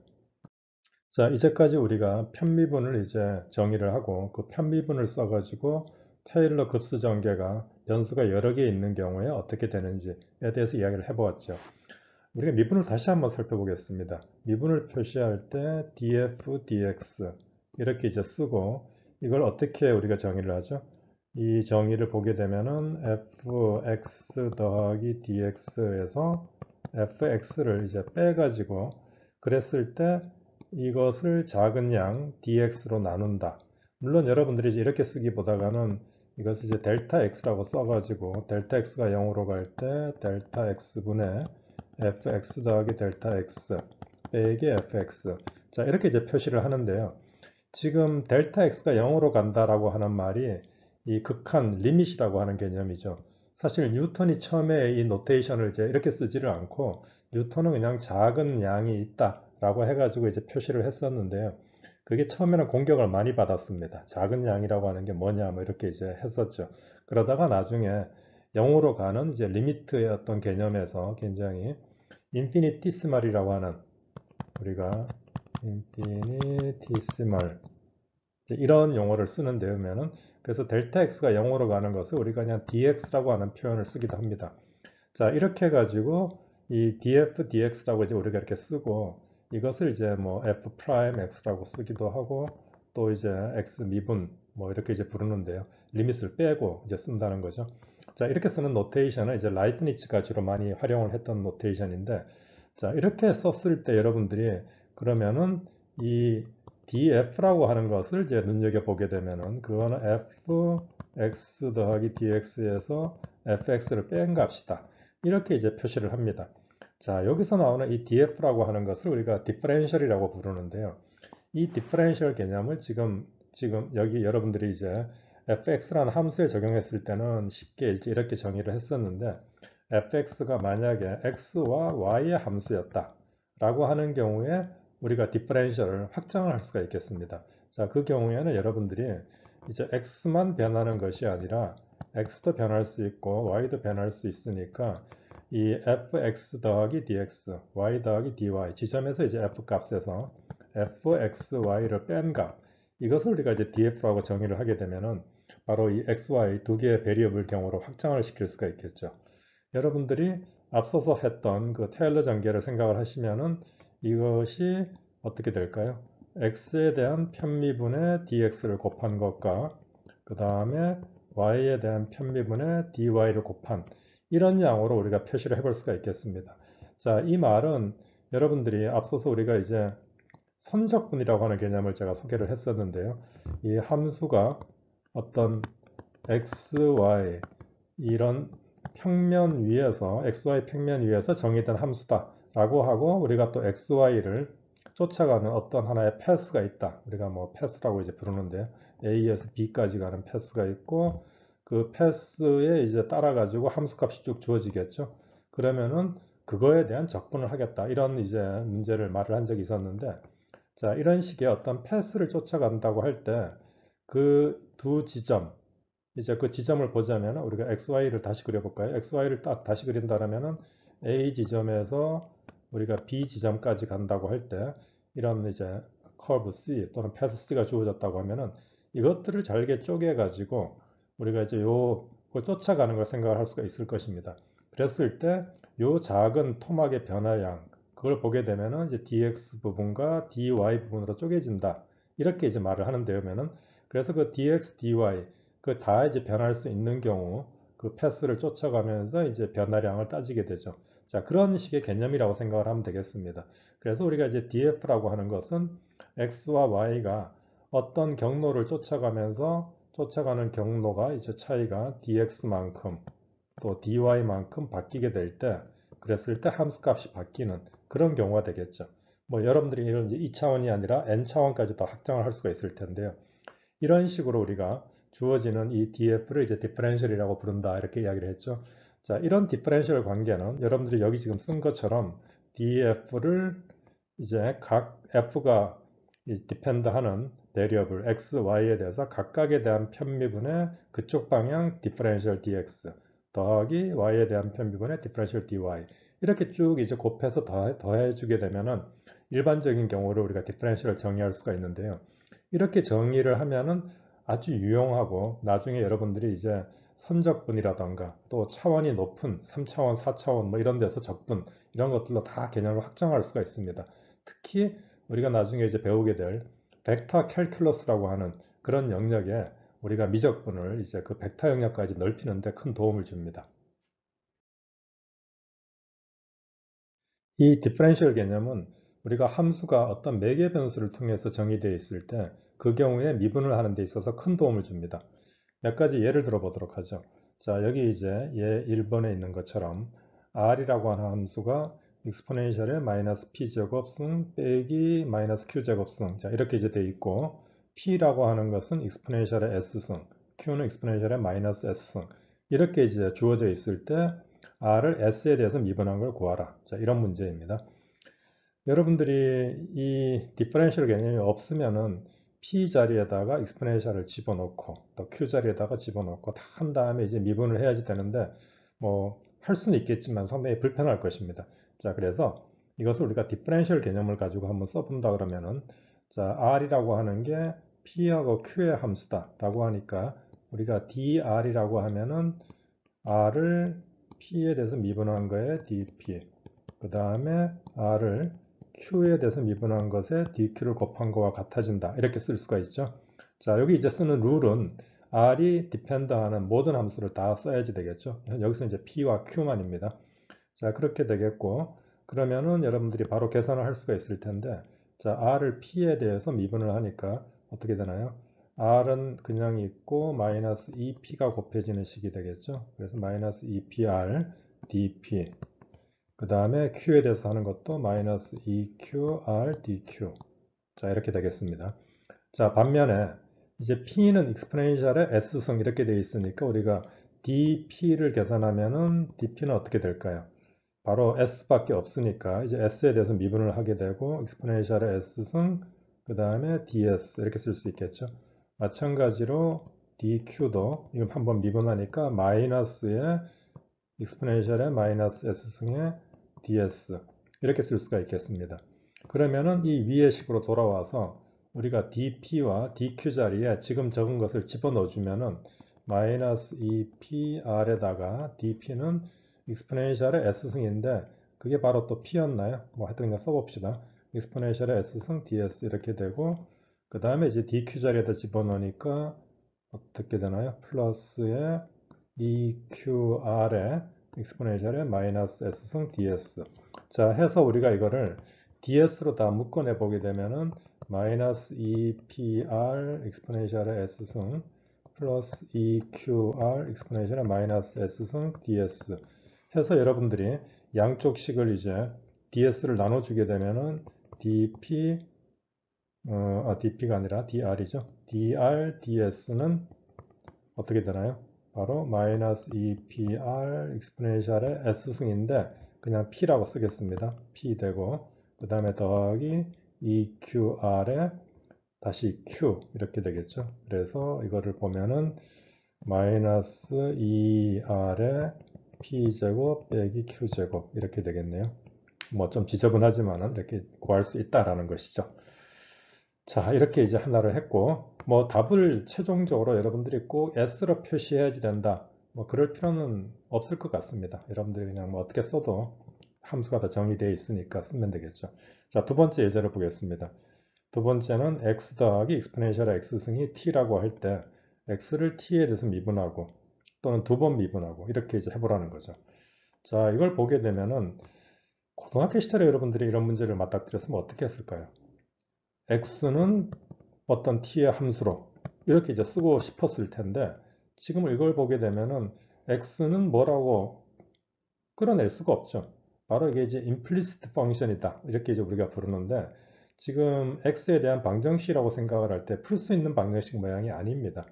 자, 이제까지 우리가 편미분을 이제 정의를 하고 그 편미분을 써가지고 테일러 급수 전개가 변수가 여러 개 있는 경우에 어떻게 되는지에 대해서 이야기를 해보았죠. 우리가 미분을 다시 한번 살펴보겠습니다. 미분을 표시할 때 df, dx 이렇게 이제 쓰고 이걸 어떻게 우리가 정의를 하죠? 이 정의를 보게 되면은 fx 더하기 dx에서 fx를 이제 빼가지고 그랬을 때 이것을 작은 양 dx로 나눈다. 물론 여러분들이 이제 이렇게 쓰기보다는 이것을 이제 델타 x라고 써가지고 델타 x가 0으로 갈 때 델타 x분의 fx 더하기 델타 x 빼기 fx. 자, 이렇게 이제 표시를 하는데요. 지금 델타 x가 0으로 간다라고 하는 말이 이 극한 리밋이라고 하는 개념이죠. 사실 뉴턴이 처음에 이 노테이션을 이제 이렇게 쓰지를 않고 뉴턴은 그냥 작은 양이 있다라고 해가지고 이제 표시를 했었는데요. 그게 처음에는 공격을 많이 받았습니다. 작은 양이라고 하는 게 뭐냐 뭐 이렇게 이제 했었죠. 그러다가 나중에 0으로 가는 이제 리미트의 어떤 개념에서 굉장히 인피니티스말이라고 하는 우리가 인피니티스말 이런 용어를 쓰는데 요면은 그래서 델타 x가 0으로 가는 것을 우리가 그냥 dx라고 하는 표현을 쓰기도 합니다. 자, 이렇게 해가지고 이 df dx라고 이제 우리가 이렇게 쓰고 이것을 이제 뭐 f 프라임 x라고 쓰기도 하고 또 이제 x 미분 뭐 이렇게 이제 부르는데요. 리밋을 빼고 이제 쓴다는 거죠. 자, 이렇게 쓰는 노테이션은 이제 라이트니츠가 주로 많이 활용을 했던 노테이션인데 자, 이렇게 썼을 때 여러분들이 그러면은 이 df라고 하는 것을 이제 눈여겨보게 되면은 그거는 fx 더하기 dx에서 fx를 뺀 값이다. 이렇게 이제 표시를 합니다. 자, 여기서 나오는 이 df라고 하는 것을 우리가 디퍼렌셜이라고 부르는데요. 이 디퍼렌셜 개념을 지금 여기 여러분들이 이제 fx라는 함수에 적용했을 때는 쉽게 이제 이렇게 정의를 했었는데 fx가 만약에 x와 y의 함수였다 라고 하는 경우에 우리가 디퍼렌셜을 확정을 할 수가 있겠습니다. 자, 그 경우에는 여러분들이 이제 x만 변하는 것이 아니라 x도 변할 수 있고 y도 변할 수 있으니까 이 fx 더하기 dx, y 더하기 dy 지점에서 이제 f 값에서 fxy를 뺀 값 이것을 우리가 이제 df라고 정의를 하게 되면은 바로 이 xy 두 개의 베리어블 경우로 확장을 시킬 수가 있겠죠. 여러분들이 앞서서 했던 그 테일러 전개를 생각을 하시면은 이것이 어떻게 될까요? x에 대한 편미분의 dx를 곱한 것과 그 다음에 y에 대한 편미분의 dy를 곱한 이런 양으로 우리가 표시를 해볼 수가 있겠습니다. 자, 이 말은 여러분들이 앞서서 우리가 이제 선적분이라고 하는 개념을 제가 소개를 했었는데요. 이 함수가 어떤 x, y 이런 평면 위에서 xy 평면 위에서 정의된 함수다 라고 하고 우리가 또 xy를 쫓아가는 어떤 하나의 패스가 있다. 우리가 뭐 패스라고 이제 부르는데 A에서 B까지 가는 패스가 있고 그 패스에 이제 따라 가지고 함수값이 쭉 주어지겠죠. 그러면은 그거에 대한 적분을 하겠다. 이런 이제 문제를 말을 한 적이 있었는데 자, 이런 식의 어떤 패스를 쫓아간다고 할 때 그 두 지점 이제 그 지점을 보자면 우리가 XY를 다시 그려볼까요? XY를 딱 다시 그린다면 A 지점에서 우리가 B 지점까지 간다고 할 때 이런 이제 커브 C 또는 패스 C가 주어졌다고 하면은 이것들을 잘게 쪼개 가지고 우리가 이제 요걸 쫓아가는 걸 생각을 할 수가 있을 것입니다. 그랬을 때 요 작은 토막의 변화량 그걸 보게 되면은 이제 dx 부분과 dy 부분으로 쪼개진다. 이렇게 이제 말을 하는 데면은 그래서 그 dx, dy 그 다 이제 변할 수 있는 경우 그 패스를 쫓아가면서 이제 변화량을 따지게 되죠. 자, 그런 식의 개념이라고 생각을 하면 되겠습니다. 그래서 우리가 이제 df라고 하는 것은 x와 y가 어떤 경로를 쫓아가면서 쫓아가는 경로가 이제 차이가 dx만큼 또 dy만큼 바뀌게 될 때 그랬을 때 함수값이 바뀌는 그런 경우가 되겠죠. 뭐 여러분들이 이런 이제 2차원이 아니라 n차원까지 더 확장을 할 수가 있을 텐데요. 이런 식으로 우리가 주어지는 이 df를 이제 디퍼렌셜이라고 부른다 이렇게 이야기를 했죠. 자, 이런 디퍼렌셜 관계는 여러분들이 여기 지금 쓴 것처럼 df를 이제 각 f가 디펜드하는 베리어블 x, y에 대해서 각각에 대한 편미분의 그쪽 방향 디퍼렌셜 dx 더하기 y에 대한 편미분의 디퍼렌셜 dy 이렇게 쭉 이제 곱해서 더해주게 되면은 일반적인 경우로 우리가 디퍼렌셜을 정의할 수가 있는데요. 이렇게 정의를 하면은 아주 유용하고 나중에 여러분들이 이제 선적분이라던가 또 차원이 높은 3차원, 4차원 뭐 이런 데서 적분 이런 것들로 다 개념을 확정할 수가 있습니다. 특히 우리가 나중에 이제 배우게 될 벡터 캘큘러스라고 하는 그런 영역에 우리가 미적분을 이제 그 벡터 영역까지 넓히는데 큰 도움을 줍니다. 이 디퍼런셜 개념은 우리가 함수가 어떤 매개 변수를 통해서 정의되어 있을 때 그 경우에 미분을 하는 데 있어서 큰 도움을 줍니다. 몇 가지 예를 들어 보도록 하죠. 자, 여기 이제 예 1번에 있는 것처럼 r이라고 하는 함수가 exponential의 마이너스 p제곱승 빼기 마이너스 q제곱승, 자 이렇게 이제 되어 있고, p라고 하는 것은 exponential의 s승, q는 exponential의 마이너스 s승, 이렇게 이제 주어져 있을 때 r을 s에 대해서 미분한 걸 구하라. 자, 이런 문제입니다. 여러분들이 이 디퍼런셜 개념이 없으면은 p 자리에다가 익스포넨셜을 집어넣고 또 q 자리에다가 집어넣고 다 한 다음에 이제 미분을 해야지 되는데, 뭐 할 수는 있겠지만 상당히 불편할 것입니다. 자, 그래서 이것을 우리가 디퍼런셜 개념을 가지고 한번 써본다 그러면은, 자, r이라고 하는 게 p하고 q의 함수다 라고 하니까 우리가 dr이라고 하면은 r을 p에 대해서 미분한 거에 dp, 그 다음에 r을 q에 대해서 미분한 것에 dq를 곱한 거와 같아진다, 이렇게 쓸 수가 있죠. 자, 여기 이제 쓰는 룰은 r이 디펜드하는 모든 함수를 다 써야지 되겠죠. 여기서 이제 p와 q만입니다. 자, 그렇게 되겠고, 그러면은 여러분들이 바로 계산을 할 수가 있을 텐데, 자, r을 p에 대해서 미분을 하니까 어떻게 되나요? r은 그냥 있고 마이너스 2p가 곱해지는 식이 되겠죠. 그래서 마이너스 2pr dp, 그 다음에 q에 대해서 하는 것도 마이너스 2qr dq. 자, 이렇게 되겠습니다. 자, 반면에 이제 p는 익스포넨셜의 s승 이렇게 되어 있으니까 우리가 dp를 계산하면은 dp는 어떻게 될까요? 바로 s밖에 없으니까 이제 s에 대해서 미분을 하게 되고 익스포넨셜의 s승, 그 다음에 ds 이렇게 쓸 수 있겠죠. 마찬가지로 dq도 이거 한번 미분하니까 마이너스의 익스포넨셜의 마이너스 s승의 ds 이렇게 쓸 수가 있겠습니다. 그러면은 이 위의 식으로 돌아와서 우리가 dp와 dq 자리에 지금 적은 것을 집어넣어 주면은 마이너스 2pr에다가 dp는 익스포넨셜의 s승인데 그게 바로 또 p였나요? 뭐 하여튼 그냥 써봅시다. 익스포넨셜의 s승 ds 이렇게 되고, 그 다음에 이제 dq 자리에다 집어넣으니까 어떻게 되나요? 플러스의 EQR에 익스포넨셜의 마이너스 S승 DS. 자, 해서 우리가 이거를 DS로 다 묶어내 보게 되면은 마이너스 EPR 익스포넨셜의 S승 플러스 EQR 익스포넨셜의 마이너스 S승 DS 해서 여러분들이 양쪽 식을 이제 DS를 나눠주게 되면은 DP, DP가 아니라 DR이죠. DR, DS는 어떻게 되나요? 바로 마이너스 2pr 익스포넨셜의 s승인데 그냥 p라고 쓰겠습니다. p 되고, 그 다음에 더하기 2qr에 다시 q 이렇게 되겠죠. 그래서 이거를 보면은 마이너스 2r에 p제곱 빼기 q제곱 이렇게 되겠네요. 뭐 좀 지저분하지만은 이렇게 구할 수 있다라는 것이죠. 자, 이렇게 이제 하나를 했고, 뭐 답을 최종적으로 여러분들이 꼭 S로 표시해야지 된다, 뭐 그럴 필요는 없을 것 같습니다. 여러분들이 그냥 뭐 어떻게 써도 함수가 다 정의되어 있으니까 쓰면 되겠죠. 자, 두 번째 예제를 보겠습니다. 두 번째는 x 더하기 익스포넨셜 x승이 t라고 할 때 x를 t에 대해서 미분하고 또는 두 번 미분하고 이렇게 이제 해보라는 거죠. 자, 이걸 보게 되면은 고등학교 시절에 여러분들이 이런 문제를 맞닥뜨렸으면 어떻게 했을까요? x는 어떤 t의 함수로 이렇게 이제 쓰고 싶었을 텐데, 지금 이걸 보게 되면은 x는 뭐라고 끌어낼 수가 없죠. 바로 이게 이제 implicit function이다, 이렇게 이제 우리가 부르는데, 지금 x에 대한 방정식이라고 생각을 할 때 풀 수 있는 방정식 모양이 아닙니다.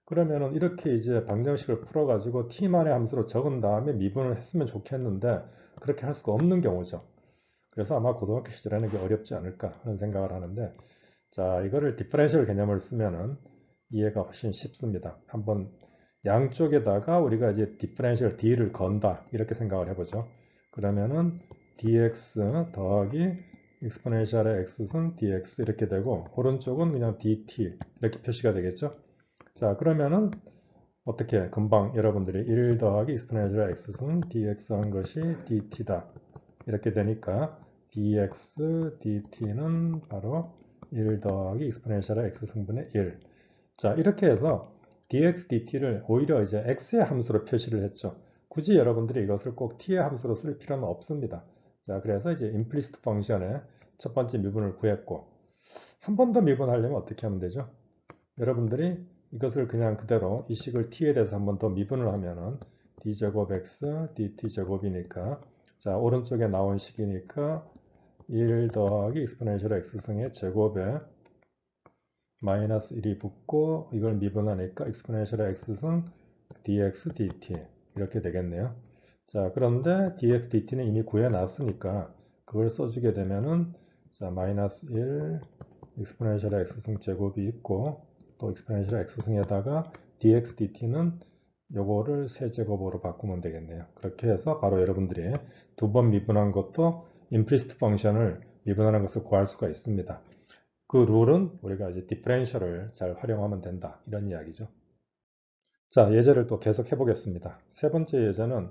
그러면은 이렇게 이제 방정식을 풀어가지고 t만의 함수로 적은 다음에 미분을 했으면 좋겠는데 그렇게 할 수가 없는 경우죠. 그래서 아마 고등학교 시절에는 이게 어렵지 않을까 하는 생각을 하는데, 자, 이거를 디퍼런셜 개념을 쓰면은 이해가 훨씬 쉽습니다. 한번 양쪽에다가 우리가 이제 디퍼런셜 d를 건다, 이렇게 생각을 해보죠. 그러면은 dx 더하기 익스포넨셜의 x승 dx 이렇게 되고, 오른쪽은 그냥 dt 이렇게 표시가 되겠죠. 자, 그러면은 어떻게 금방 여러분들이 1 더하기 익스포넨셜의 x승 dx 한 것이 dt다, 이렇게 되니까 dx dt는 바로 1 더하기 익스포넨셜의 x승분의 1. 자, 이렇게 해서 dx dt를 오히려 이제 x의 함수로 표시를 했죠. 굳이 여러분들이 이것을 꼭 t의 함수로 쓸 필요는 없습니다. 자, 그래서 이제 implicit 펑션의 첫 번째 미분을 구했고, 한 번 더 미분하려면 어떻게 하면 되죠? 여러분들이 이것을 그냥 그대로 이 식을 t에 대해서 한 번 더 미분을 하면은 d제곱 x dt제곱이니까, 자, 오른쪽에 나온 식이니까 1 더하기 exponential x승의 제곱에 마이너스 1이 붙고, 이걸 미분하니까 exponential x승 dx dt 이렇게 되겠네요. 자, 그런데 dx dt는 이미 구해놨으니까 그걸 써주게 되면은, 자, 마이너스 1 exponential x승 제곱이 있고, 또 exponential x승에다가 dx dt는 요거를 세제곱으로 바꾸면 되겠네요. 그렇게 해서 바로 여러분들이 두 번 미분한 것도 implicit 펑션을 미분하는 것을 구할 수가 있습니다. 그 룰은 우리가 이제 디퍼런셜을 잘 활용하면 된다, 이런 이야기죠. 자, 예제를 또 계속 해보겠습니다. 세 번째 예제는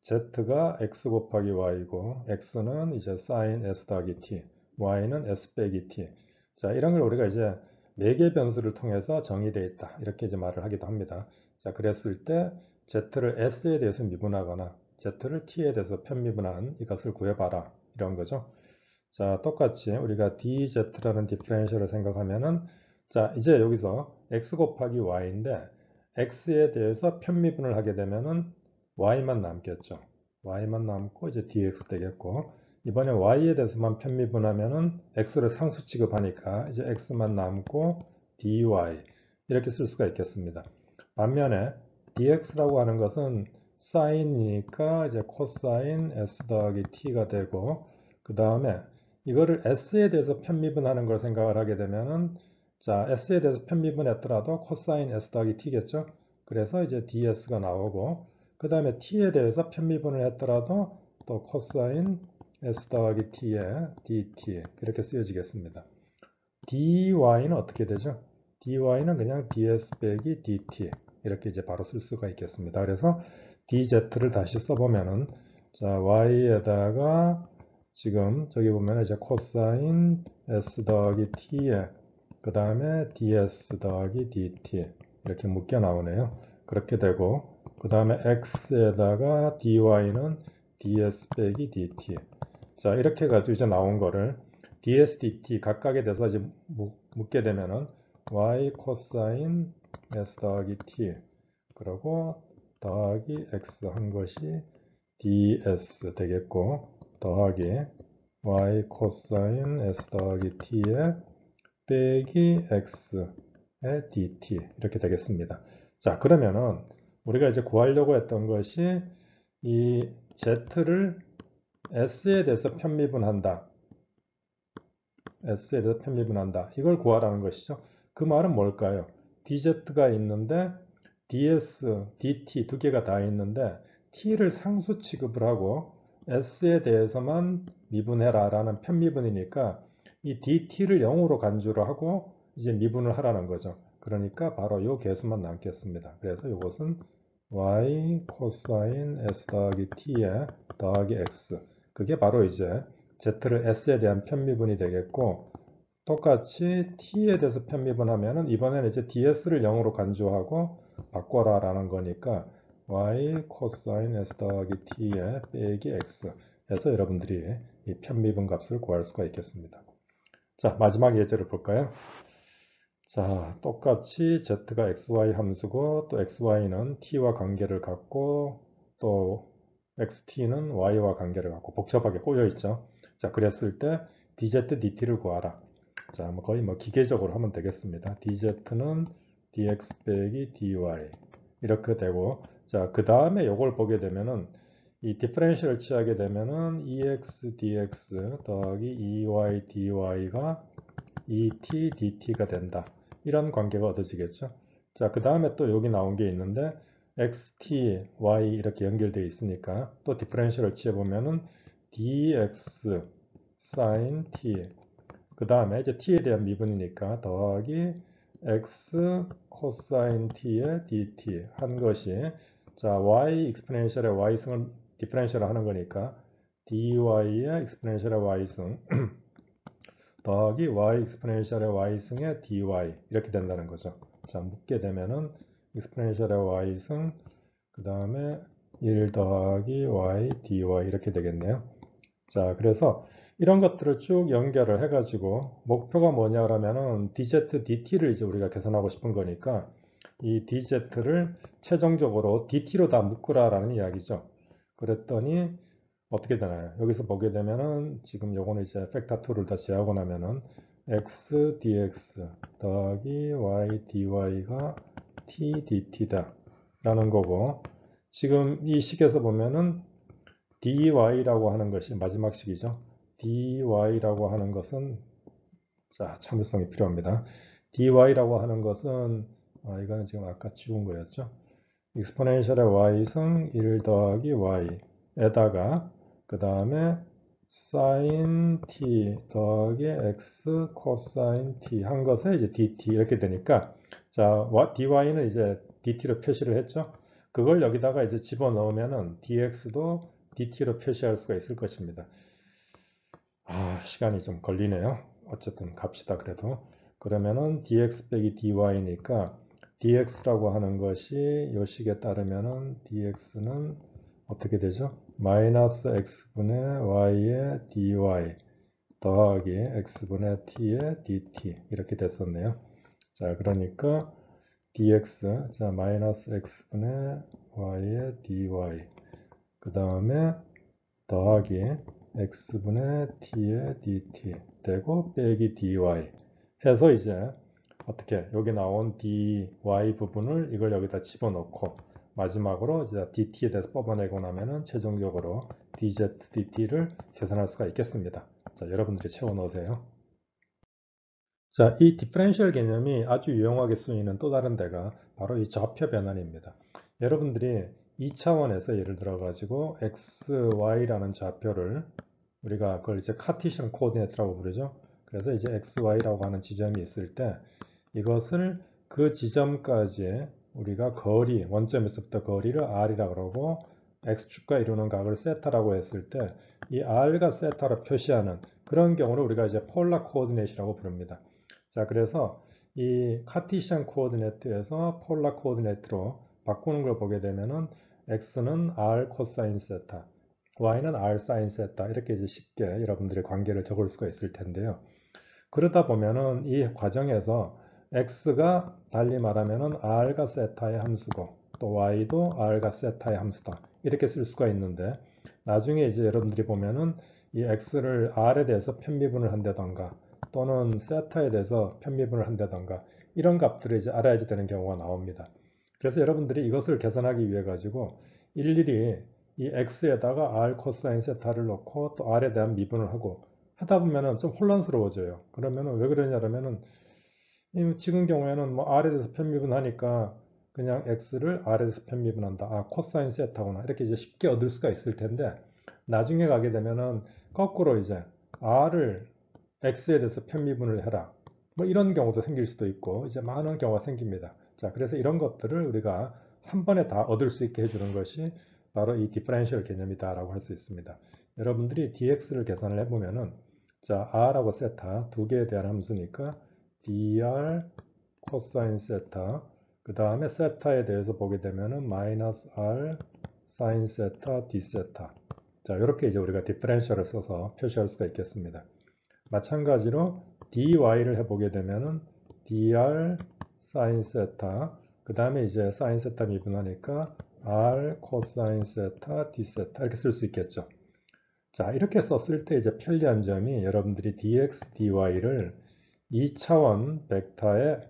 z가 x 곱하기 y고, x는 이제 sin s 더하기 t, y는 s 빼기 t. 자, 이런 걸 우리가 이제 매개 변수를 통해서 정의되어 있다, 이렇게 이제 말을 하기도 합니다. 자, 그랬을 때 z를 s에 대해서 미분하거나 z를 t에 대해서 편미분한 이것을 구해봐라, 이런 거죠. 자, 똑같이 우리가 dz라는 디퍼런셜을 생각하면은, 자, 이제 여기서 x 곱하기 y인데, x에 대해서 편미분을 하게 되면은 y만 남겠죠. y만 남고 이제 dx 되겠고, 이번에 y에 대해서만 편미분하면은 x를 상수 취급하니까 이제 x만 남고 dy 이렇게 쓸 수가 있겠습니다. 반면에 dx라고 하는 것은 사인이니까 이제 코사인 s 더하기 t가 되고, 그 다음에 이거를 s에 대해서 편미분하는 걸 생각을 하게 되면은, 자, s에 대해서 편미분했더라도 코사인 s 더하기 t겠죠. 그래서 이제 ds가 나오고, 그 다음에 t에 대해서 편미분을 했더라도 또 코사인 s 더하기 t에 dt 이렇게 쓰여지겠습니다. dy는 어떻게 되죠? dy는 그냥 ds 빼기 dt 이렇게 이제 바로 쓸 수가 있겠습니다. 그래서 dz를 다시 써보면은, 자, y에다가 지금 저기 보면 이제 코사인 s 더하기 t에 그 다음에 ds 더하기 dt 이렇게 묶여 나오네요. 그렇게 되고, 그 다음에 x에다가 dy는 ds 빼기 dt. 자, 이렇게 해가지고 이제 나온 거를 ds, dt 각각에 대해서 이제 묶게 되면은 y 코사인 s 더하기 t 그리고 더하기 x 한 것이 ds 되겠고, 더하기 y 코사인 s 더하기 t에 빼기 x의 dt 이렇게 되겠습니다. 자, 그러면은 우리가 이제 구하려고 했던 것이 이 z를 s에 대해서 편미분한다. s에 대해서 편미분한다. 이걸 구하라는 것이죠. 그 말은 뭘까요? dz가 있는데 ds, dt 두 개가 다 있는데 t를 상수 취급을 하고 s에 대해서만 미분해라 라는 편미분이니까 이 dt를 0으로 간주를 하고 이제 미분을 하라는 거죠. 그러니까 바로 이 개수만 남겠습니다. 그래서 이것은 y 코사인 s 더하기 t에 더하기 x, 그게 바로 이제 z를 s에 대한 편미분이 되겠고, 똑같이 t에 대해서 편미분하면은 이번에는 이제 ds를 0으로 간주하고 바꿔라 라는 거니까 y 코사인 s 더하기 t에 빼기 x 해서 여러분들이 이 편미분 값을 구할 수가 있겠습니다. 자, 마지막 예제를 볼까요? 자, 똑같이 z가 xy 함수고, 또 xy는 t와 관계를 갖고, 또 xt는 y와 관계를 갖고 복잡하게 꼬여 있죠. 자, 그랬을 때 dz dt를 구하라. 자, 뭐 거의 뭐 기계적으로 하면 되겠습니다. dz는 dx 빼기 dy 이렇게 되고, 자, 그 다음에 이걸 보게 되면은 이 디퍼런셜을 취하게 되면은 ex dx 더하기 ey dy가 et dt가 된다. 이런 관계가 얻어지겠죠. 자, 그 다음에 또 여기 나온 게 있는데 xt, y 이렇게 연결되어 있으니까 또 디퍼런셜을 취해보면은 dx sin t, 그 다음에 이제 t에 대한 미분이니까 더하기 x 코사인 t의 dt 한 것이, 자, y 익스포넨셜의 y승을 디퍼런셜을 하는 거니까 dy의 익스포넨셜의 y승 더하기 y 익스포넨셜의 y승의 dy 이렇게 된다는 거죠. 자, 묶게 되면은 익스포넨셜의 y승 그 다음에 1 더하기 y dy 이렇게 되겠네요. 자, 그래서 이런 것들을 쭉 연결을 해가지고 목표가 뭐냐라면은 dz dt를 이제 우리가 계산하고 싶은 거니까 이 dz를 최종적으로 dt로 다 묶으라라는 이야기죠. 그랬더니 어떻게 되나요? 여기서 보게 되면은 지금 요거는 이제 팩터 2를 다 제하고 나면은 x dx 더하기 y dy가 t dt다 라는 거고, 지금 이 식에서 보면은 dy라고 하는 것이 마지막 식이죠. dy라고 하는 것은, 자, 참을성이 필요합니다. dy라고 하는 것은, 이거는 지금 아까 지운 거였죠. 익스포넨셜의 y승 1 더하기 y에다가 그 다음에 sin t 더하기 x 코사인 t 한 것에 이제 dt 이렇게 되니까, 자, dy는 이제 dt로 표시를 했죠. 그걸 여기다가 이제 집어넣으면은 dx도 dt로 표시할 수가 있을 것입니다. 시간이 좀 걸리네요. 어쨌든 갑시다 그래도. 그러면은 dx 빼기 dy니까 dx라고 하는 것이 요 식에 따르면은 dx는 어떻게 되죠? 마이너스 x분의 y의 dy 더하기 x분의 t의 dt 이렇게 됐었네요. 자, 그러니까 dx, 자, 마이너스 x분의 y의 dy 그 다음에 더하기 x분의 t의 dt 되고 빼기 dy 해서 이제 어떻게 여기 나온 dy 부분을 이걸 여기다 집어넣고 마지막으로 이제 dt에 대해서 뽑아내고 나면은 최종적으로 dz dt를 계산할 수가 있겠습니다. 자, 여러분들이 채워 넣으세요. 자, 이 디퍼런셜 개념이 아주 유용하게 쓰이는 또 다른 데가 바로 이 좌표 변환입니다. 여러분들이 2차원에서 예를 들어 가지고 x, y라는 좌표를 우리가 그걸 이제 카티션 코디네이트라고 부르죠. 그래서 이제 x, y라고 하는 지점이 있을 때 이것을 그 지점까지 우리가 거리, 원점에서부터 거리를 r이라고 그러고 x축과 이루는 각을 세타라고 했을 때 이 r가 세타로 표시하는 그런 경우를 우리가 이제 폴라 코디네이트라고 부릅니다. 자, 그래서 이 카티션 코디네이트에서 폴라 코디네이트로 바꾸는 걸 보게 되면은 x는 r 코사인 세타, y는 r 사인 세타 이렇게 이제 쉽게 여러분들이 관계를 적을 수가 있을 텐데요. 그러다 보면은 이 과정에서 x가 달리 말하면은 r가 세타의 함수고 또 y도 r가 세타의 함수다 이렇게 쓸 수가 있는데, 나중에 이제 여러분들이 보면은 이 x를 r에 대해서 편미분을 한다던가 또는 세타에 대해서 편미분을 한다던가 이런 값들을 이제 알아야지 되는 경우가 나옵니다. 그래서 여러분들이 이것을 계산하기 위해 가지고 일일이 이 x에다가 r 코사인 세타를 넣고 또 r에 대한 미분을 하고 하다 보면은 좀 혼란스러워져요. 그러면은 왜 그러냐면은 지금 경우에는 뭐 r에 대해서 편미분하니까 그냥 x를 r에 대해서 편미분한다. 코사인 세타구나. 이렇게 이제 쉽게 얻을 수가 있을 텐데, 나중에 가게 되면은 거꾸로 이제 r을 x에 대해서 편미분을 해라. 뭐 이런 경우도 생길 수도 있고 이제 많은 경우가 생깁니다. 자, 그래서 이런 것들을 우리가 한 번에 다 얻을 수 있게 해주는 것이 바로 이 디퍼런셜 개념이다라고 할 수 있습니다. 여러분들이 dx를 계산을 해보면은, 자, r하고 세타 두 개에 대한 함수니까 dr 코사인 세타, 그 다음에 세타에 대해서 보게 되면은 마이너스 r 사인 세타 d 세타. 자, 이렇게 이제 우리가 디퍼런셜을 써서 표시할 수가 있겠습니다. 마찬가지로 dy를 해보게 되면은 dr 사인 세타, 그 다음에 이제 사인 세타 미분하니까 r 코사인 세타 d 세타 이렇게 쓸 수 있겠죠. 자, 이렇게 썼을 때 이제 편리한 점이 여러분들이 dx, dy를 2차원 벡터에,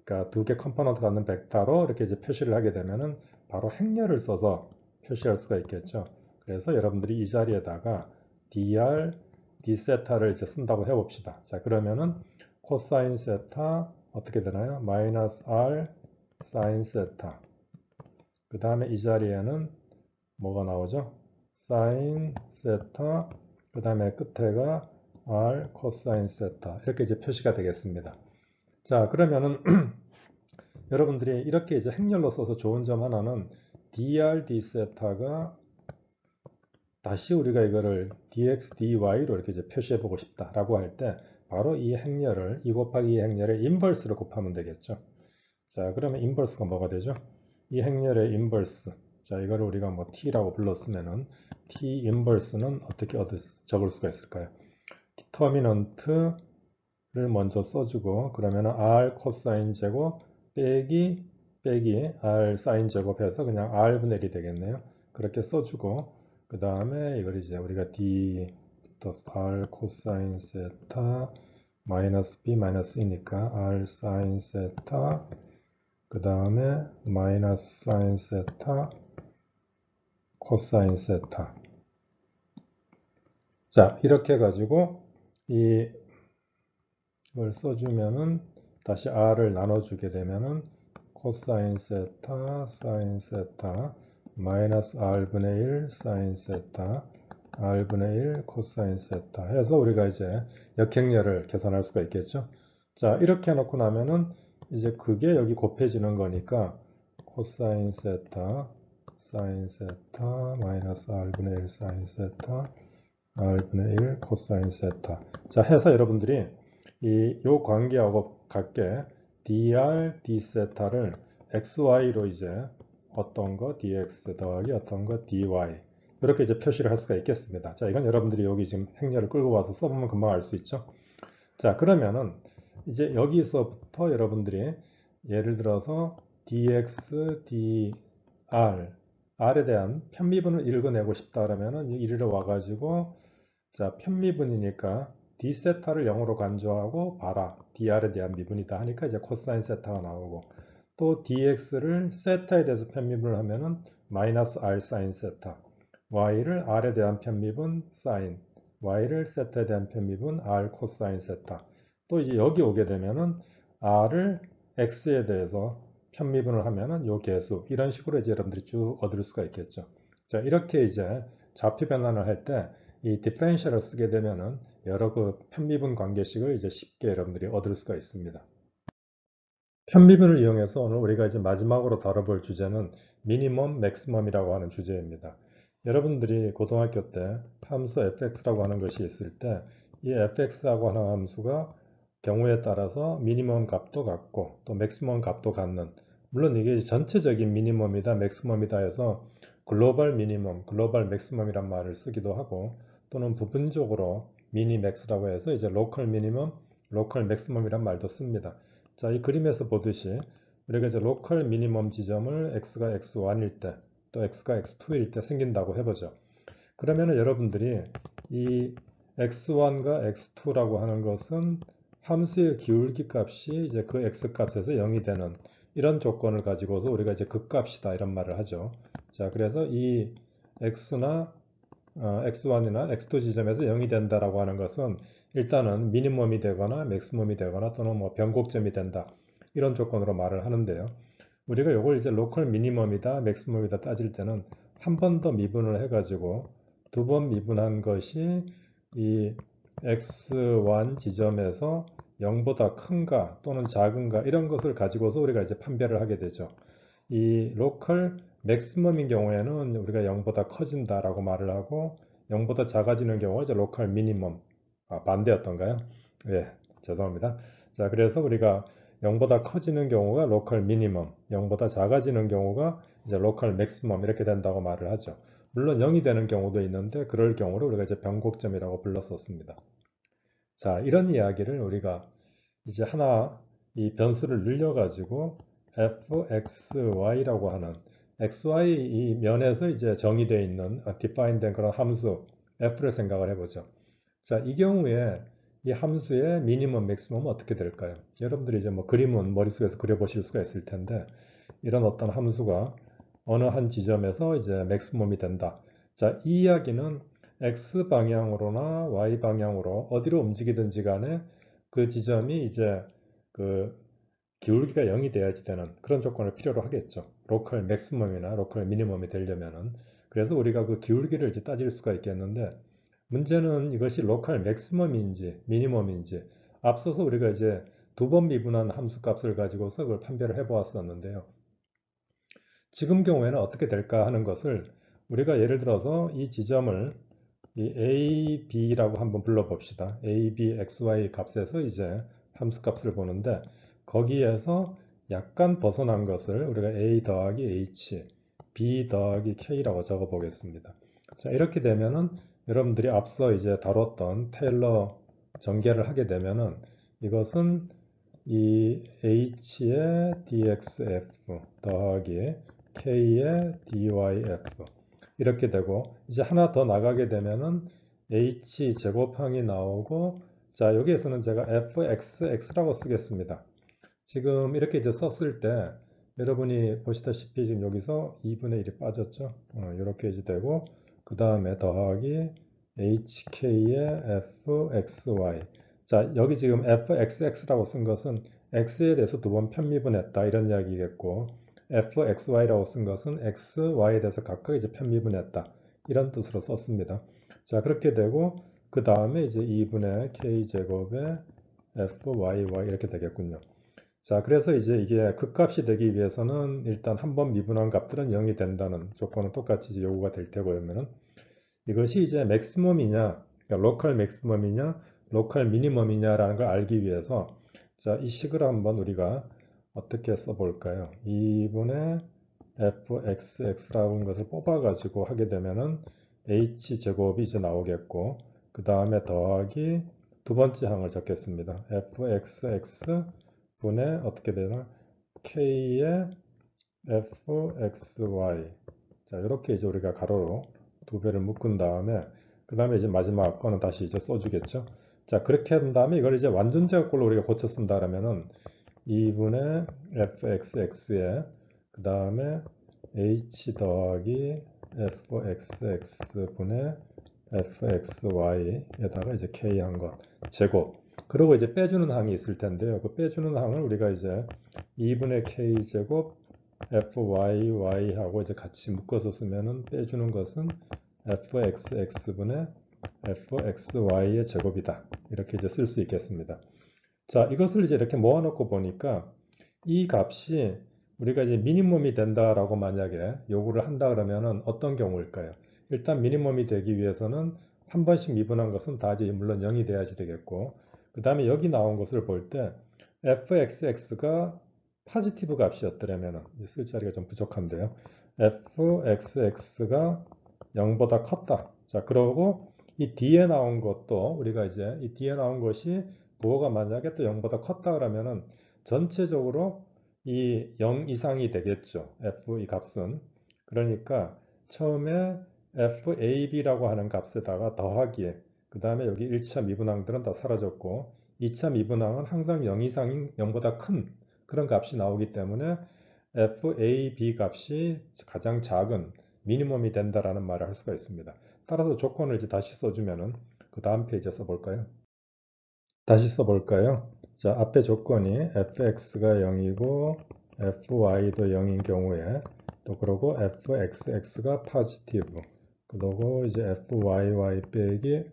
그러니까 두 개 컴포넌트 갖는 벡터로 이렇게 이제 표시를 하게 되면은 바로 행렬을 써서 표시할 수가 있겠죠. 그래서 여러분들이 이 자리에다가 dr, d세타를 이제 쓴다고 해봅시다. 자, 그러면은 코사인 세타 어떻게 되나요? 마이너스 r 사인 세타. 그 다음에 이 자리에는 뭐가 나오죠? 사인 세타, 그 다음에 끝에가 r 코사인 세타 이렇게 이제 표시가 되겠습니다. 자, 그러면은 여러분들이 이렇게 이제 행렬로 써서 좋은 점 하나는 dr d 세타가 다시 우리가 이거를 dx dy로 이렇게 이제 표시해 보고 싶다라고 할 때 바로 이 행렬을 2 곱하기 2 행렬의 인버스를 곱하면 되겠죠. 자, 그러면 인버스가 뭐가 되죠? 이 행렬의 인버스. 자, 이거를 우리가 뭐 t라고 불렀으면은 t 인버스는 어떻게 적을 수가 있을까요? 디터미넌트를 먼저 써주고 그러면은 r 코사인 제곱 빼기 r 사인 제곱해서 그냥 r분의 1이 되겠네요. 그렇게 써주고 그 다음에 이걸 이제 우리가 d 플러스 r 코사인 세타 마이너스 b 마이너스 이니까 r 사인 세타 그 다음에 마이너스 사인 세타 코사인 세타. 자, 이렇게 해가지고 이걸 써주면은 다시 r을 나눠주게 되면은 코사인 세타 사인 세타 마이너스 r분의 1 사인 세타 r분의 1 코사인 세타 해서 우리가 이제 역행렬을 계산할 수가 있겠죠. 자, 이렇게 해놓고 나면은 이제 그게 여기 곱해지는 거니까 코사인 세타 사인 세타 마이너스 r분의 1 사인 세타 r분의 1 코사인 세타. 자, 해서 여러분들이 요 관계하고 같게 dr d 세타를 xy로 이제 어떤 거 dx 더하기 어떤 거 dy 이렇게 이제 표시를 할 수가 있겠습니다. 자, 이건 여러분들이 여기 지금 행렬을 끌고 와서 써보면 금방 알 수 있죠. 자, 그러면은 이제 여기서부터 여러분들이 예를 들어서 dx, dr, r에 대한 편미분을 읽어내고 싶다 그러면은 이리로 와가지고 자, 편미분이니까 d 세타를 0으로 간주하고 봐라. dr에 대한 미분이다 하니까 이제 코사인 세타가 나오고 또 dx를 세타에 대해서 편미분을 하면은 마이너스 r 사인 세타 y를 r에 대한 편미분 사인 y를 세타에 대한 편미분 r 코사인 세타 또 이제 여기 오게 되면은 r을 x에 대해서 편미분을 하면은 요 계수 이런 식으로 이제 여러분들이 쭉 얻을 수가 있겠죠. 자, 이렇게 이제 좌표 변환을 할 때 이 디퍼런셜을 쓰게 되면은 여러 그 편미분 관계식을 이제 쉽게 여러분들이 얻을 수가 있습니다. 편미분을 이용해서 오늘 우리가 이제 마지막으로 다뤄볼 주제는 미니멈, 맥시멈이라고 하는 주제입니다. 여러분들이 고등학교 때 함수 fx라고 하는 것이 있을 때 이 fx라고 하는 함수가 경우에 따라서 미니멈 값도 갖고 또 맥시멈 값도 갖는 물론 이게 전체적인 미니멈이다 맥시멈이다 해서 글로벌 미니멈, 글로벌 맥시멈이란 말을 쓰기도 하고 또는 부분적으로 미니 맥스라고 해서 이제 로컬 미니멈, 로컬 맥시멈이란 말도 씁니다. 자, 이 그림에서 보듯이 우리가 이제 로컬 미니멈 지점을 x가 x1일 때 또 x가 x2일 때 생긴다고 해보죠. 그러면은 여러분들이 이 x1과 x2라고 하는 것은 함수의 기울기 값이 이제 그 x 값에서 0이 되는 이런 조건을 가지고서 우리가 이제 극값이다 이런 말을 하죠. 자, 그래서 이 x나 x1이나 x2 지점에서 0이 된다라고 하는 것은 일단은 미니멈이 되거나 맥시멈이 되거나 또는 뭐 변곡점이 된다. 이런 조건으로 말을 하는데요. 우리가 이걸 이제 로컬 미니멈이다, 맥시멈이다 따질 때는 한 번 더 미분을 해가지고 두 번 미분한 것이 이 x1 지점에서 0보다 큰가 또는 작은가 이런 것을 가지고서 우리가 이제 판별을 하게 되죠. 이 로컬 맥시멈인 경우에는 우리가 0보다 커진다라고 말을 하고 0보다 작아지는 경우가 이제 로컬 미니멈 반대였던가요? 예, 죄송합니다. 자, 그래서 우리가 0보다 커지는 경우가 로컬 미니멈, 0보다 작아지는 경우가 이제 로컬 맥시멈 이렇게 된다고 말을 하죠. 물론 0이 되는 경우도 있는데 그럴 경우를 우리가 이제 변곡점이라고 불렀었습니다. 자, 이런 이야기를 우리가 이제 하나 이 변수를 늘려가지고 fxy라고 하는 xy 이 면에서 이제 정의되어 있는 define 된 그런 함수 f를 생각을 해보죠. 자, 이 경우에 이 함수의 미니멈, 맥시멈은 어떻게 될까요? 여러분들이 이제 뭐 그림은 머릿속에서 그려보실 수가 있을 텐데 이런 어떤 함수가 어느 한 지점에서 이제 맥시멈이 된다. 자, 이 이야기는 x 방향으로나 y 방향으로 어디로 움직이든지 간에 그 지점이 이제 그 기울기가 0이 돼야지 되는 그런 조건을 필요로 하겠죠. 로컬 맥시멈이나 로컬 미니멈이 되려면은. 그래서 우리가 그 기울기를 이제 따질 수가 있겠는데 문제는 이것이 로컬 맥시멈인지 미니멈인지 앞서서 우리가 이제 두 번 미분한 함수 값을 가지고서 그걸 판별을 해 보았었는데요. 지금 경우에는 어떻게 될까 하는 것을 우리가 예를 들어서 이 지점을 이 a, b라고 한번 불러봅시다. a, b, x, y 값에서 이제 함수 값을 보는데 거기에서 약간 벗어난 것을 우리가 a 더하기 h, b 더하기 k라고 적어 보겠습니다. 자, 이렇게 되면은 여러분들이 앞서 이제 다뤘던 테일러 전개를 하게 되면은 이것은 이 h의 dxf 더하기 k의 dyf 이렇게 되고 이제 하나 더 나가게 되면은 h 제곱항이 나오고 자 여기에서는 제가 fxx라고 쓰겠습니다. 지금 이렇게 이제 썼을 때 여러분이 보시다시피 지금 여기서 2분의 1이 빠졌죠. 이렇게 이제 되고 그 다음에 더하기 hk의 fxy 자 여기 지금 fxx라고 쓴 것은 x에 대해서 두 번 편미분했다 이런 이야기겠고 fxy라고 쓴 것은 xy에 대해서 각각 이제 편미분했다 이런 뜻으로 썼습니다. 자 그렇게 되고 그 다음에 이제 2분의 k제곱의 fyy 이렇게 되겠군요. 자, 그래서 이제 이게 극값이 되기 위해서는 일단 한 번 미분한 값들은 0이 된다는 조건은 똑같이 이제 요구가 될 테고 그러면은 이것이 이제 맥시멈이냐, 그러니까 로컬 맥시멈이냐, 로컬 미니멈이냐라는 걸 알기 위해서 자, 이 식을 한번 우리가 어떻게 써볼까요? 2분의 fxx라고 하는 것을 뽑아가지고 하게 되면은 h제곱이 이제 나오겠고 그 다음에 더하기 두 번째 항을 적겠습니다. fxx 분의 어떻게 되나 k의 fxy 자 이렇게 이제 우리가 가로로 두 배를 묶은 다음에 그 다음에 이제 마지막 거는 다시 이제 써주겠죠. 자 그렇게 한 다음에 이걸 이제 완전 제곱꼴로 우리가 고쳐 쓴다 그러면은 2분의 fxx에 그 다음에 h 더하기 fxx 분의 fxy에다가 이제 k 한 것 제곱 그리고 이제 빼주는 항이 있을 텐데요. 그 빼주는 항을 우리가 이제 2분의 k 제곱 fy하고 이제 같이 묶어서 쓰면은 빼주는 것은 fxx분의 fxy의 제곱이다. 이렇게 이제 쓸 수 있겠습니다. 자, 이것을 이제 이렇게 모아놓고 보니까 이 값이 우리가 이제 미니멈이 된다라고 만약에 요구를 한다 그러면은 어떤 경우일까요? 일단 미니멈이 되기 위해서는 한 번씩 미분한 것은 다 이제 물론 0이 돼야지 되겠고 그 다음에 여기 나온 것을 볼 때 fxx가 포지티브 값이었더라면은 쓸 자리가 좀 부족한데요. fxx가 0보다 컸다. 자, 그러고 이 뒤에 나온 것도 우리가 이제 이 뒤에 나온 것이 부호가 만약에 또 0보다 컸다 그러면은 전체적으로 이 0 이상이 되겠죠. f 이 값은. 그러니까 처음에 fab라고 하는 값에다가 더하기에 그 다음에 여기 1차 미분항들은 다 사라졌고 2차 미분항은 항상 0 이상인 0보다 큰 그런 값이 나오기 때문에 fab 값이 가장 작은 미니멈이 된다라는 말을 할 수가 있습니다. 따라서 조건을 이제 다시 써주면은 그 다음 페이지에 써볼까요? 다시 써볼까요? 자, 앞에 조건이 fx가 0이고 fy도 0인 경우에 또 그러고 fxx가 포지티브 그리고 이제 fyy 빼기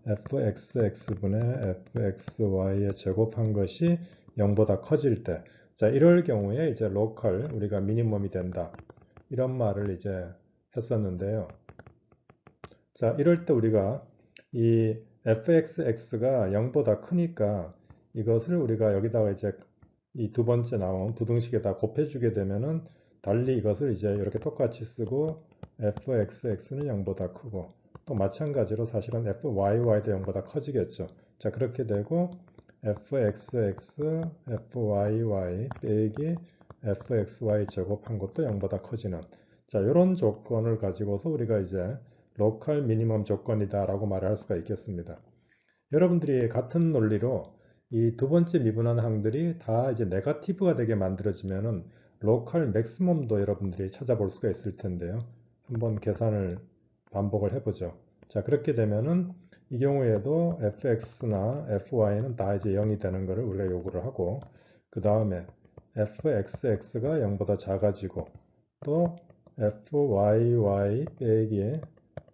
fxx분의 fxy의 제곱한 것이 0보다 커질 때 자, 이럴 경우에 이제 로컬 우리가 미니멈이 된다 이런 말을 이제 했었는데요. 자, 이럴 때 우리가 이 fxx가 0보다 크니까 이것을 우리가 여기다가 이제 이 두 번째 나온 부등식에다 곱해주게 되면은 달리 이것을 이제 이렇게 똑같이 쓰고 fxx는 0보다 크고 또 마찬가지로 사실은 fyy도 0보다 커지겠죠. 자, 그렇게 되고 fxx, fyy 빼기 fxy 제곱한 것도 0보다 커지는 자, 이런 조건을 가지고서 우리가 이제 로컬 미니멈 조건이다 라고 말할 수가 있겠습니다. 여러분들이 같은 논리로 이 두 번째 미분한 항들이 다 이제 네거티브가 되게 만들어지면은 로컬 맥시멈도 여러분들이 찾아볼 수가 있을 텐데요. 한번 계산을 반복을 해보죠. 자, 그렇게 되면은 이 경우에도 fx나 fy는 다 이제 0이 되는 것을 우리가 요구를 하고 그 다음에 fxx가 0보다 작아지고 또 fyy 빼기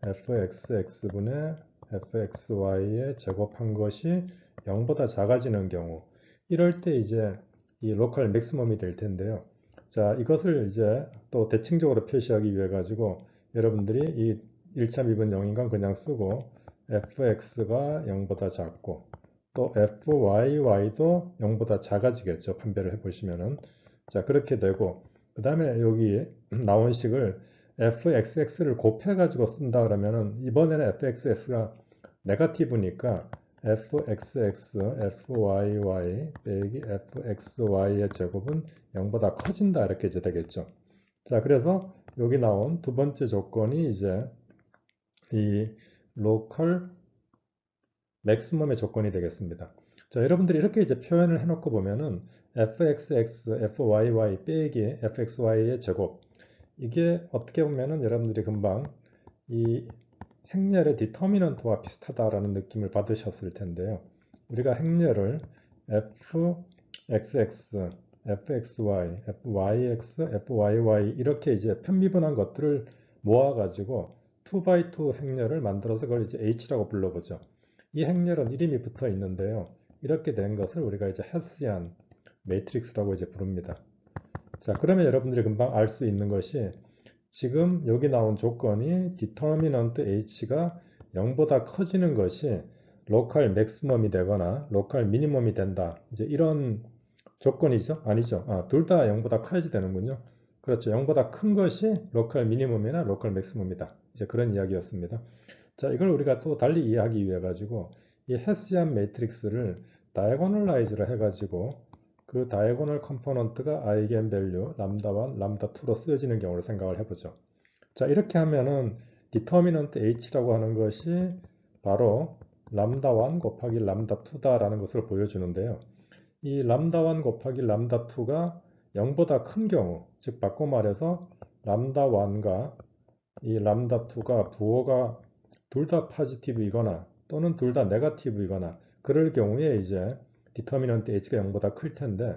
fxx분의 fxy의 제곱한 것이 0보다 작아지는 경우 이럴 때 이제 이 로컬 맥시멈이 될 텐데요. 자, 이것을 이제 또 대칭적으로 표시하기 위해 가지고 여러분들이 이 1차 미분 0인간 그냥 쓰고 fx가 0보다 작고 또 fyy도 0보다 작아지겠죠. 판별을 해보시면은. 자, 그렇게 되고 그 다음에 여기 나온 식을 fxx를 곱해가지고 쓴다 그러면은 이번에는 fxx가 네거티브니까 fxx, fyy 빼기 fxy의 제곱은 0보다 커진다 이렇게 이제 되겠죠. 자, 그래서 여기 나온 두 번째 조건이 이제 이 로컬 맥시멈의 조건이 되겠습니다. 자, 여러분들이 이렇게 이제 표현을 해놓고 보면은 fxx, fyy 빼기 fxy의 제곱 이게 어떻게 보면은 여러분들이 금방 이 행렬의 디터미넌트와 비슷하다라는 느낌을 받으셨을 텐데요. 우리가 행렬을 fxx, fxy, fyx, fyy 이렇게 이제 편미분한 것들을 모아가지고 2x2 행렬을 만들어서 그걸 이제 h라고 불러보죠. 이 행렬은 이름이 붙어 있는데요. 이렇게 된 것을 우리가 이제 헤시안 매트릭스라고 이제 부릅니다. 자, 그러면 여러분들이 금방 알 수 있는 것이 지금 여기 나온 조건이 디터미넌트 h가 0보다 커지는 것이 로컬 맥시멈이 되거나 로컬 미니멈이 된다. 이제 이런 조건이죠? 아니죠. 둘 다 0보다 커야지 되는군요. 그렇죠. 0보다 큰 것이 로컬 미니멈이나 로컬 맥시멈이다. 이제 그런 이야기였습니다. 자, 이걸 우리가 또 달리 이해하기 위해 가지고 이 헤시안 매트릭스를 다이고널라이즈를 해가지고 그 다이고널 컴포넌트가 아이겐 밸류 람다1, 람다2로 쓰여지는 경우를 생각을 해보죠. 자, 이렇게 하면은 디터미넌트 h라고 하는 것이 바로 람다1 곱하기 람다2다라는 것을 보여주는데요. 이 람다1 곱하기 람다2가 0보다 큰 경우, 즉 바꿔 말해서 람다1과 이 람다2가 부호가 둘 다 포지티브이거나 또는 둘 다 네거티브이거나 그럴 경우에 이제 디터미넌트 h가 0보다 클 텐데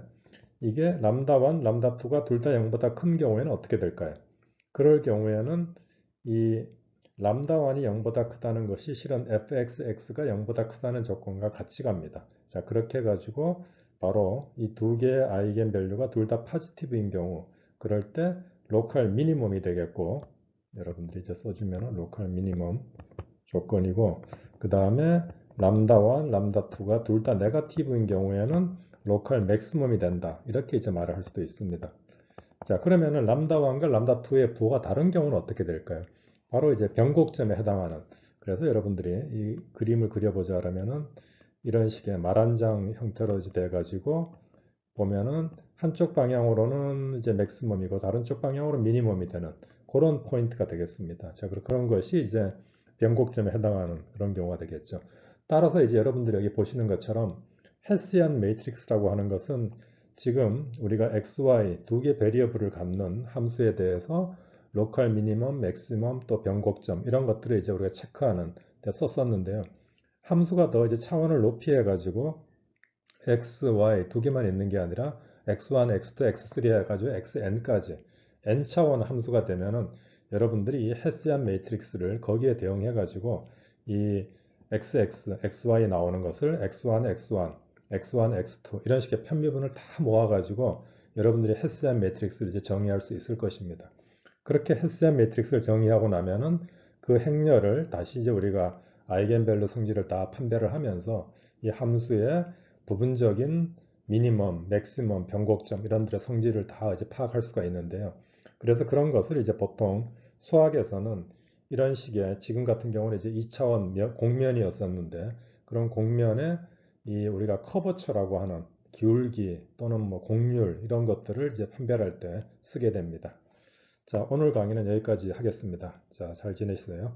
이게 람다1, 람다2가 둘 다 0보다 큰 경우에는 어떻게 될까요? 그럴 경우에는 이 람다1이 0보다 크다는 것이 실은 fxx가 0보다 크다는 조건과 같이 갑니다. 자, 그렇게 해가지고 바로 이 두 개의 아이겐 밸류가 둘 다 포지티브인 경우 그럴 때 로컬 미니멈이 되겠고 여러분들이 이제 써주면 로컬 미니멈 조건이고 그 다음에 람다1, 람다2가 둘 다 네거티브인 경우에는 로컬 맥시멈이 된다. 이렇게 이제 말을 할 수도 있습니다. 자, 그러면은 람다1과 람다2의 부호가 다른 경우는 어떻게 될까요? 바로 이제 변곡점에 해당하는 그래서 여러분들이 이 그림을 그려보자 하면은 이런 식의 말 한 장 형태로 돼 가지고 보면은 한쪽 방향으로는 이제 맥시멈이고 다른 쪽 방향으로 미니멈이 되는 그런 포인트가 되겠습니다. 자, 그런 것이 이제 변곡점에 해당하는 그런 경우가 되겠죠. 따라서 이제 여러분들이 여기 보시는 것처럼 헤시안 매트릭스라고 하는 것은 지금 우리가 XY 두 개 베리어블을 갖는 함수에 대해서 로컬 미니멈, 맥시멈 또 변곡점 이런 것들을 이제 우리가 체크하는 데 썼었는데요. 함수가 더 이제 차원을 높이 해가지고 x, y 두 개만 있는 게 아니라 x1, x2, x3 해가지고 xn까지 n차원 함수가 되면은 여러분들이 이 헤시안 매트릭스를 거기에 대응해가지고 이 xx, xy 나오는 것을 x1, x1, x1, x2 이런 식의 편미분을 다 모아가지고 여러분들이 헤시안 매트릭스를 이제 정의할 수 있을 것입니다. 그렇게 헤시안 매트릭스를 정의하고 나면은 그 행렬을 다시 이제 우리가 아이겐밸류 성질을 다 판별을 하면서 이 함수의 부분적인 미니멈, 맥시멈, 변곡점 이런 들의 성질을 다 이제 파악할 수가 있는데요. 그래서 그런 것을 이제 보통 수학에서는 이런 식의 지금 같은 경우는 이제 2차원 공면이었었는데 그런 공면에 이 우리가 커버처라고 하는 기울기 또는 뭐 곡률 이런 것들을 이제 판별할 때 쓰게 됩니다. 자, 오늘 강의는 여기까지 하겠습니다. 자, 잘 지내시세요?